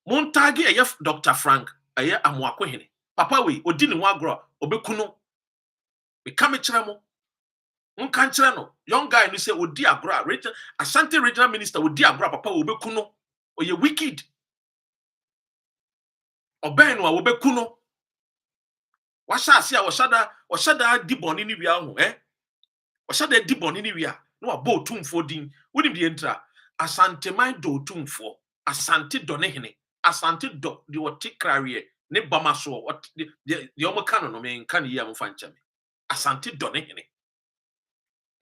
Montagi ayef Dr. Frank aye amoakohene papa we odi ne ho agro obekuno we come kire mo nkan kire no young guy no say odi agro region Ashanti regional minister odi agro papa obekuno oye wicked oben no obekuno washa ase a washada di boni ni wia ho washada di boni ni wia no abo tumfo din woni bi entra Asante man do tumfo Asante do ne hene Asante do di woti krawie ne bama so what the omoka no me nka ne ya mo fancha me Asante do ne hene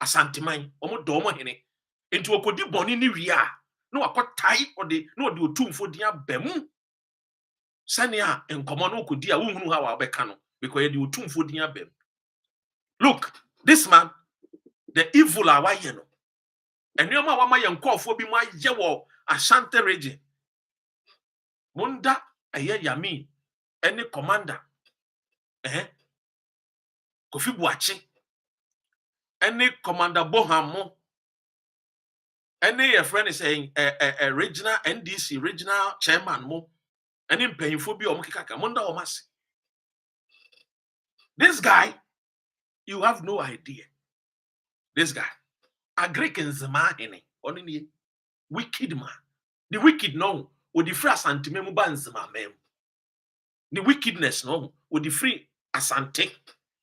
Asante man omo do omo hene enti okodi boni ni wia no akotai ode no ode otumfo din abam sania enkomo no okodi a wunhunu ha wa beka no because the otumfo din abam. Look, this man the evil awaye no enema wa ma ye nkofo bi ma ye wo Ashanti region munda aye Yami any commander Kofi Boachi any commander Bohamo any a friend is saying a regional NDC regional chairman mo any painful be omkika munda omasi. This guy, you have no idea. This guy, a Greek in Zimahene, only wicked man. The wicked no, with the free Asante memu banzima mem. The wickedness no, with the free Asante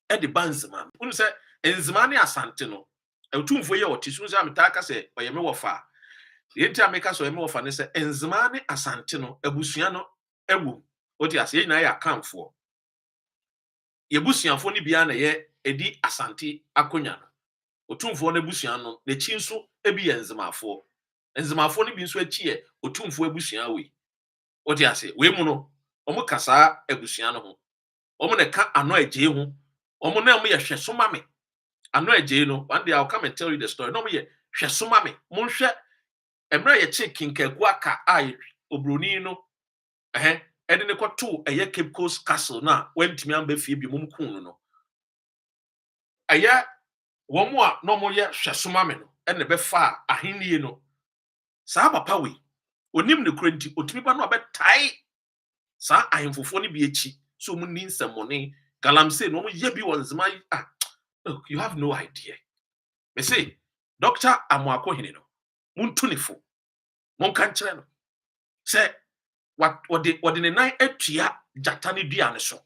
and the banzima. When you say Enzimani Asante no, a tomb for your tissues, I'm taka say, or you know far. The entire maker so emo fan say Enzimani Asante no, a busiano, ewu. What you say, na account for. Yebusianfo ni bia na ye edi Asante akonya no otumfo na busian no ne chi nso ebi ye nzemafo ni bi nso achi ye otumfo abusian we odi ase we mu no omo kasa abusian no ho omo ne ka ano agye ho omo na omo ye hweso ma me ano agye no one day I'll come and tell you the story no omo ye hweso ma me mo hwe emra ye che kinkaku aka ai obroni no ede ne kwato eye Cape Coast Castle na wantimi amba fie bi mum kun no aya wo mo a no mo ye hwesoma me no ene be fa ahenie no saa papa we onim ne kranti otimi ba no abetai saa ahemfofo ne bi echi so mu ni nsamone galamse no mo ye bi wonzima look, you have no idea. Me say Dr. Amoakohene no muntunifo mon kan kire no say what the nine etua jata ne dua ne so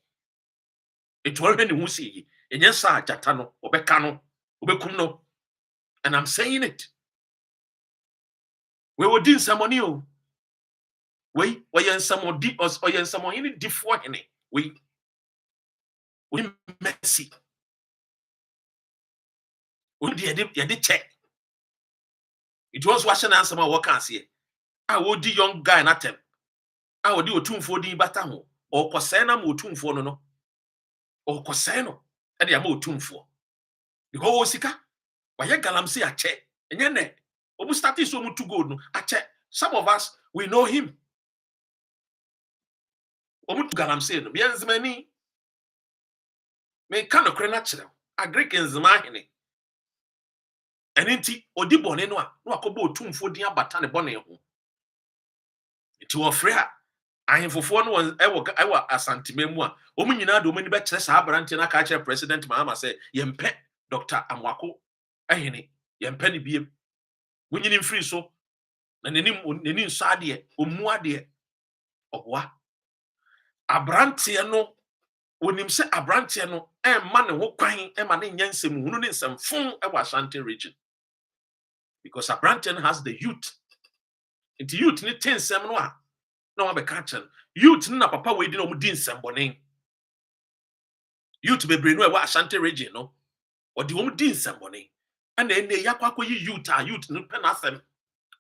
etuwa hwe ne hu sei enye sa jata no obeka no obekum no and I'm saying it we were doing ceremony o we yen samodi os yen samoni ni difo hene we mercy we dey check It was washing answer my work as here. I would the young guy not them. I would do a tune for the batamo or Cosena mo tune for no or Coseno and the amo tune for. The whole sika. Why you galamsi a check and your neck. Almost started so much to go no a check. Some of us we know him. Almost galamsi no biens many. Me kind of natural. A Greek in Zimahine. And inti odi bone no akobo otumfo din abata ne bone ho. Iti wo frɛ a ahemfofo no ewo asantememu a omu nyina do omani be kyerɛ saa abrante na ka kyerɛ president Mahama sɛ yempɛ Dr. Amwako ahene yempɛ ne biem. Wonyini mfiri so na neni nso ade omu ade oboa. Abrante no onim sɛ abrante no emma ne ho kwan emma ne nyansem hunu ne nsamfon ewo Ashanti region. Because Abrante has the youth. Into youth ni 10 sem no a na wa be catch youth na papa we di no din sembone. Youth bebre no e wa Ashanti region no. Or the din sembone. And then they yakwa youth no pen asem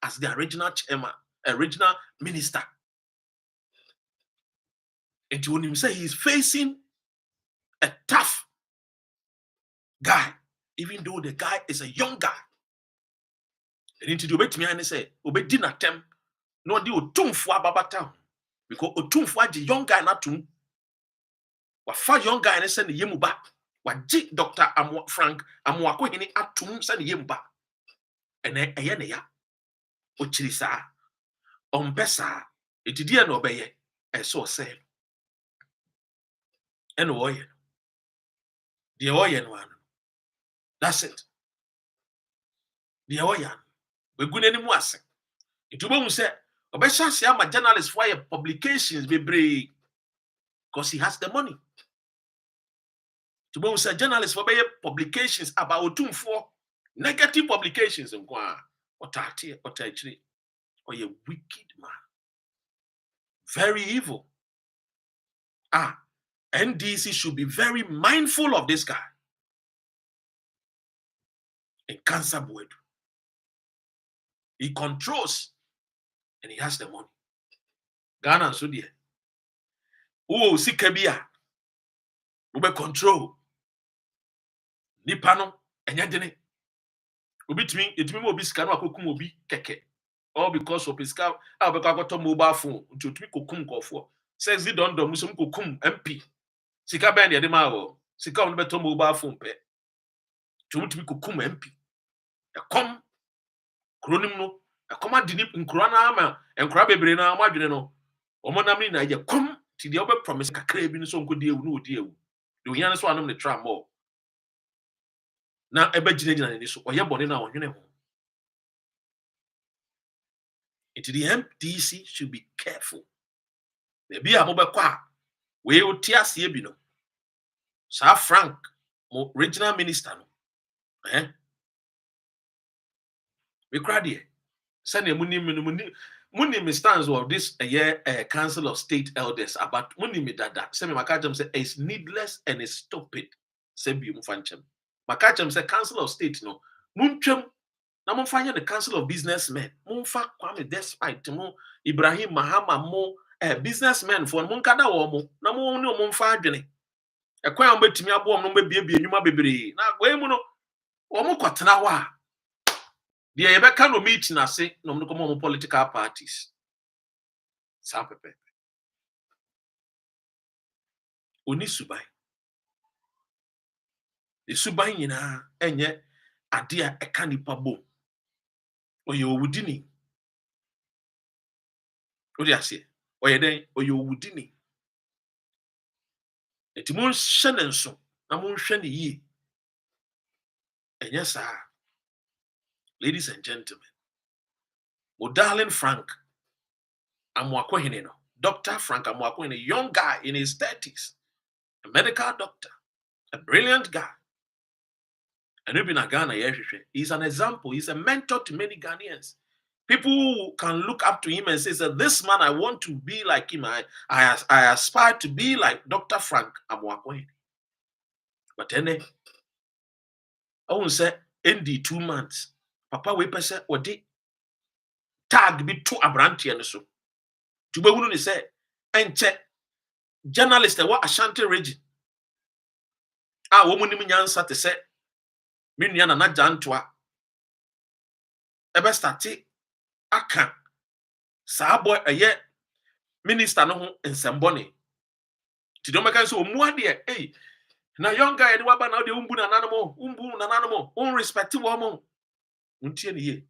as the original chairman, original minister. And when him say he's facing a tough guy, even though the guy is a young guy. And to do it me and say, obey dinner tem, no di otumfo ababata. Because otumfo aji young guy na tum. Wa fa young guy ne say ne yemu ba. Wa ji Dr. Frank Amwako hini atum say ne yemu ba. Ene eye ne ya. Ochiri sa. Ompesa. Etidi e na obeye. E so say. Ene oye. The oye no anu. That's it. The oye. We go nani mu ase. Itubo mu say obesha se ama journalist for your publications bebre because he has the money. Itubo mu say journalist for your publications about otumfo negative publications nkwa otati otachiri or a wicked man. Very evil. NDC should be very mindful of this guy. In cancer board. He controls and he has the money. Ghana and Sudia. Who see Kabia? Who be control? Nipano and Yadene. Who be to me, it will be scano kukum be keke. All because of his car, I'll be got a mobile phone to me kukum go for. Says he don't do Musum kukum MP. Sika band yademao. Sika on better mobile phone pay. To me kukum MP. A come. Kronim no akoma dini nkura na ama nkura bebre na ama dwene no omonam ni na ye kom ti de obe promise kakra bi no so nkodi ewu no odi ewu de ohian so anom ne tram mo na ebe gina ni so oye bone na onwene ho. It the NDC should be careful. Maybe a mo be kwa we oti ase bi no sa Frank mo regional minister no we cried here. Send a munim stands of this Council of State Elders about munim that Semi Makacham said it's needless and it's stupid. Sebi Mufanchem. Makacham said Council of State no. Munchem na mufanya the Council of Businessmen. Mumfa Kwame despite mo Ibrahim Mahama mo businessmen for munkada wo mo na mo ne mumfa adwene. Ekwan betimi abo no mebie enuma bebre. Na gwe mu no wo mo kwatena ho a the Ebeka no meeting I say no come political parties. Sapepe. Oni subai. The subai nyina enye ade a eka nipa bom. Oye owudini. Odi ase. Oye den oye owudini. Eti mon hye ne nso na mon hwe ne yi. Enye saa. Ladies and gentlemen, my darling Frank Amwako Hine, Dr. Frank Amwako Hine, a young guy in his 30s, a medical doctor, a brilliant guy. And we've been a Ghana, he's an example, he's a mentor to many Ghanaians. People who can look up to him and say, this man, I want to be like him. I aspire to be like Dr. Frank Amwako Hine. But then, I won't say, ND 2 months. Papa we pese odi tag bi to abranteɛ no so to wobɛhunu ne sɛ ɛnkyɛ journalist ɛwɔ Ashanti region a wɔn nim nyansa te sɛ me nua Nana Gyantoa ɛbɛstarte aka saa boy ɛyɛ minister no ho nsɛmbɔne ti dɔm bɛka sɛ ɔmu adeɛ ei na young guy de waba na ɔde umbu nananom unrespect wɔn mo muntie ne yie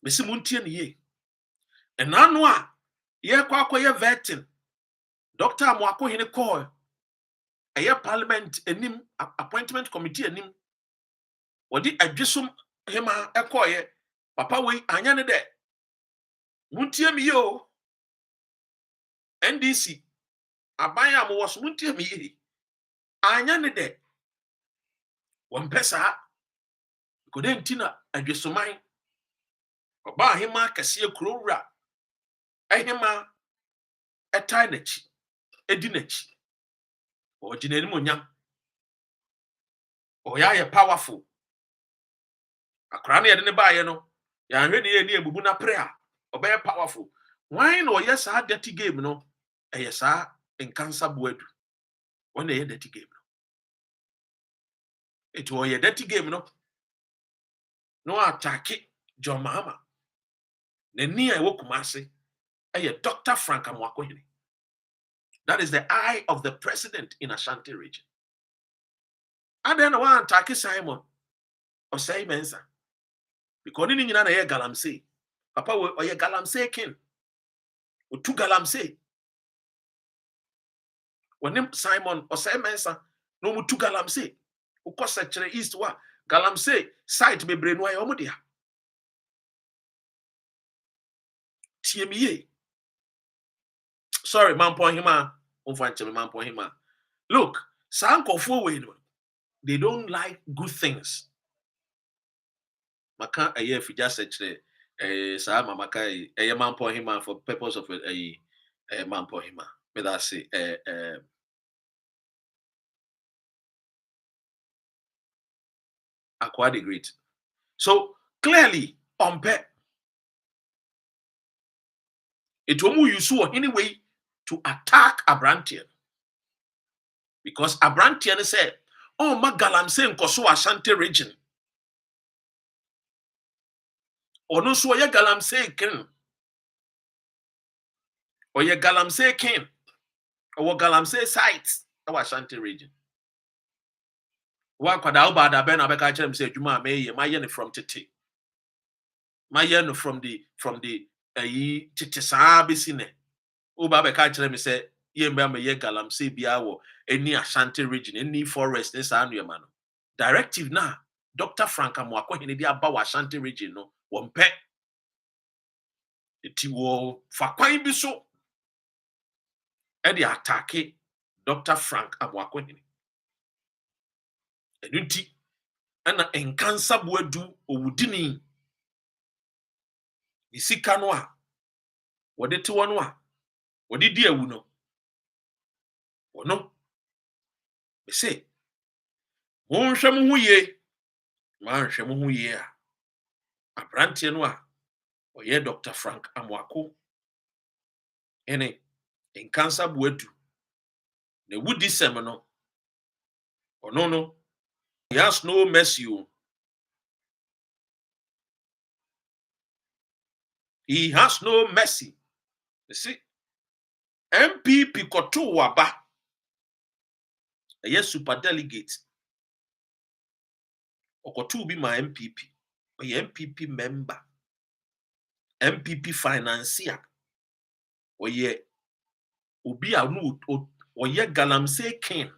mesi muntie ne yie ɛnano a yɛkɔ akɔyɛ vetting Dr. Amoakohene call ɛyɛ parliament anim appointment committee anim wɔde adwesom hema ɛkɔyɛ papa wei anya ne dɛ muntie me yo NDC aban a mo was muntie me yie anya ne dɛ wɔmpɛ saa kɔdɛ ntina adwesoman ɔba hema kɛseɛ kurowura ɛhema ɛtae n'akyi edi n'akyi ɔgyina anim onyam ɔyɛ powerful akora no yɛde ne baayɛ no yɛanhwɛ ne yɛ ne ebubu na pre a ɔbɛyɛ powerful why na ɔyɛ saa dirty game no ɛyɛ saa nkansa boadu wɔn na ɛyɛ dirty game no etu ɔyɛ dirty game no no attack John Mahama n'ani a ɛwɔ Kumase ɛyɛ Dr. Frank Amoakohene. That is the eye of the president in Ashanti region. And then one attack Simon or say Mensa. Because ni nyina na ye galamsey. Papa we ye galamsey king. O two galamsey. When Simon or say Mensa no mu two galamsey. O ko sechere east wa galamsey site bebre no ayo mo dia. Tiemiye. Sorry, Mampohima. Mampohima. Look, some Kofu they don't like good things. Maka a year if you just say Sama Maka a Mampohima for purpose of a Mampohima. But I say acquired the great. So clearly on pet. It will move you so anyway to attack Abrantian. Because Abrantian said, oh, my galamsey nkoso Ashanti region. Or no so ye galamsey king. Or ye galamsey king. Or galamsey sites of Ashanti region. Wa kwada ubada ben abeka chem say juma me my yen from tete. My yen from the tete saa besine. Uba beka chere me say ye mba me ye galamsey bia wo any Ashanti region any forest this annual directive na Dr. Frank Amoakohene di aba Ashanti region no wompe eti wo fa kwan bi so e di attack Dr. Frank Amoakohene enunti ana enkansa boadu owudini isika no a wode te wono a wode di awu no wono be say monhwɛ mo ho yie manhwɛ mo ho yie a abrantie no a ɔyɛ Dr. Frank Amoako ene enkansa boadu na wudi sem no ɔno no he has no mercy. He has no mercy. You see, NPP koto waba. A super delegate. Okoto be my NPP. A NPP member. NPP financier. Or ye obi anu or ye galamsey king.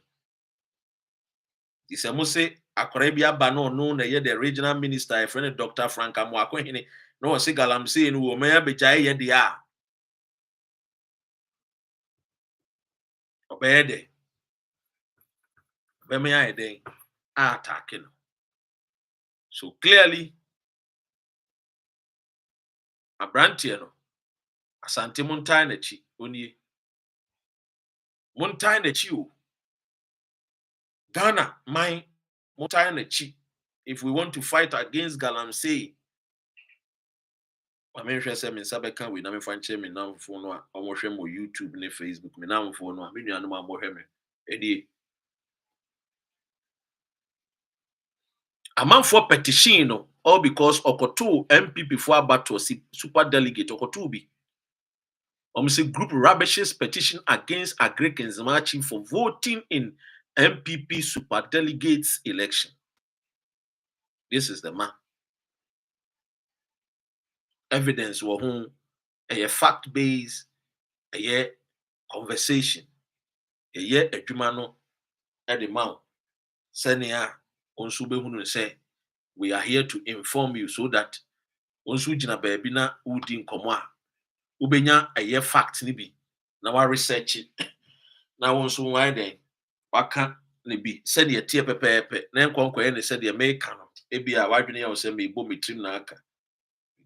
This say Akorabia Bano no na ye the regional minister a friend Dr. Frank Amoakohene no say galamsey no wo me be jai ye dia obede be me aye den attacking. So clearly abrantie no asante montai na chi oni montai na chi o Ghana, my montai na chi. If we want to fight against galamsey, I mean, say me sabeka we na me fan che me na phone no a omo hwe mo YouTube ne Facebook me na phone no a me nua no ma mo hwe me edi amanfo petition no all because okoto MPP for abato super delegate okoto bi say group rubbishes petition against Agricans marching for voting in MPP super delegates election. This is the man. Evidence were home a fact based a conversation a year a jumano at the mouth. Senia on say we are here to inform you so that on sujina baby na udin komwa ubenya a year fact nibi na wa research it na won so why then waka ne bi said ye tie pepepe na enkonkwa ne said ye make no ebi a wadwene ya say me bo metrim na aka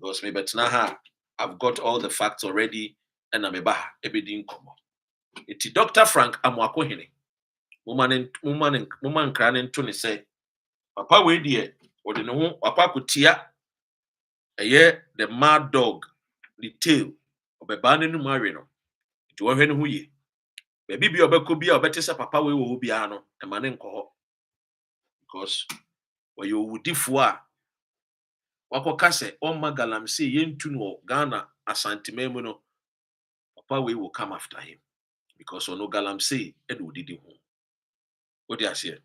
because me betna ha I've got all the facts already and I'm eba ebedi nkomo eti Dr. Frank Amwako hene muma nkra ne nto ne say papa we die ode ne ho papa kotia eye the mad dog the tail obeba ne nu mawe no eti wo hwe ne ho ye baby bi obeko bi a obete say papa we wo bia no e ma ne nko ho because we you wudifo a wakoka se omma galamsey yentu no Ghana asantememu no papa we will come after him because ono galamsey e do didi ho odi ase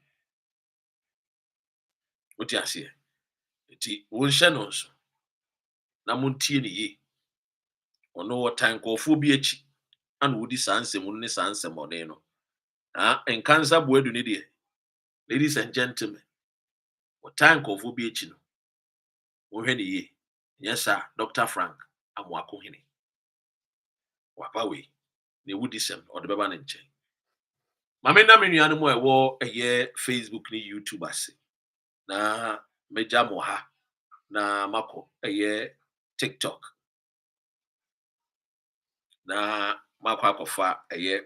eti won hye no so na montie ne ye ono wotan kofo bi echi ana wodi sansem no ne sansem one no enkansa boadu ne de ladies and gentlemen wotan kofo bi echi no wohwe ne ye yes sir Dr. Frank Amwako hene wapa we ne wudi sem ode beba ne nche mame na menua no mo ewo eye Facebook ni YouTube ase na meja mo ha na mako eye TikTok na mako akofa eye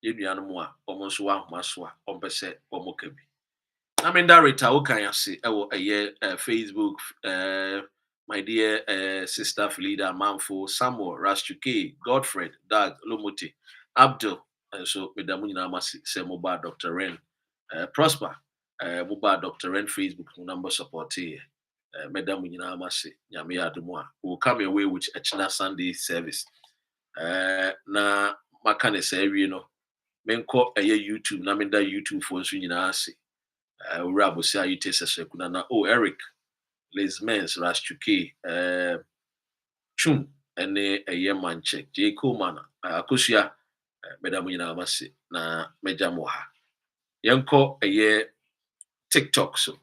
yenua no mo a omo so wa homa so a ompese omo ka bi na me director wo kan ase ewo eye Facebook my dear sister Felida Manfo, Samuel, Rastuke, Godfred, Doug, Lomote, Abdul, and so Medamu Namasi, say mobile Dr. Ren, Prosper, mobile Dr. Ren Facebook number support here. Medamu Namasi, Yamia Dumwa, will come away with a China Sunday service. Na Makane say, you know, Menko a YouTube, Namenda YouTube for Sunyanasi. Urabu say, you taste a second. Oh, Eric. Les Mens, Rastuke, Chum, and a year check, J. Coleman, Akusia, Medamuina Masi, na Mejamoha. Yanko a year TikTok, so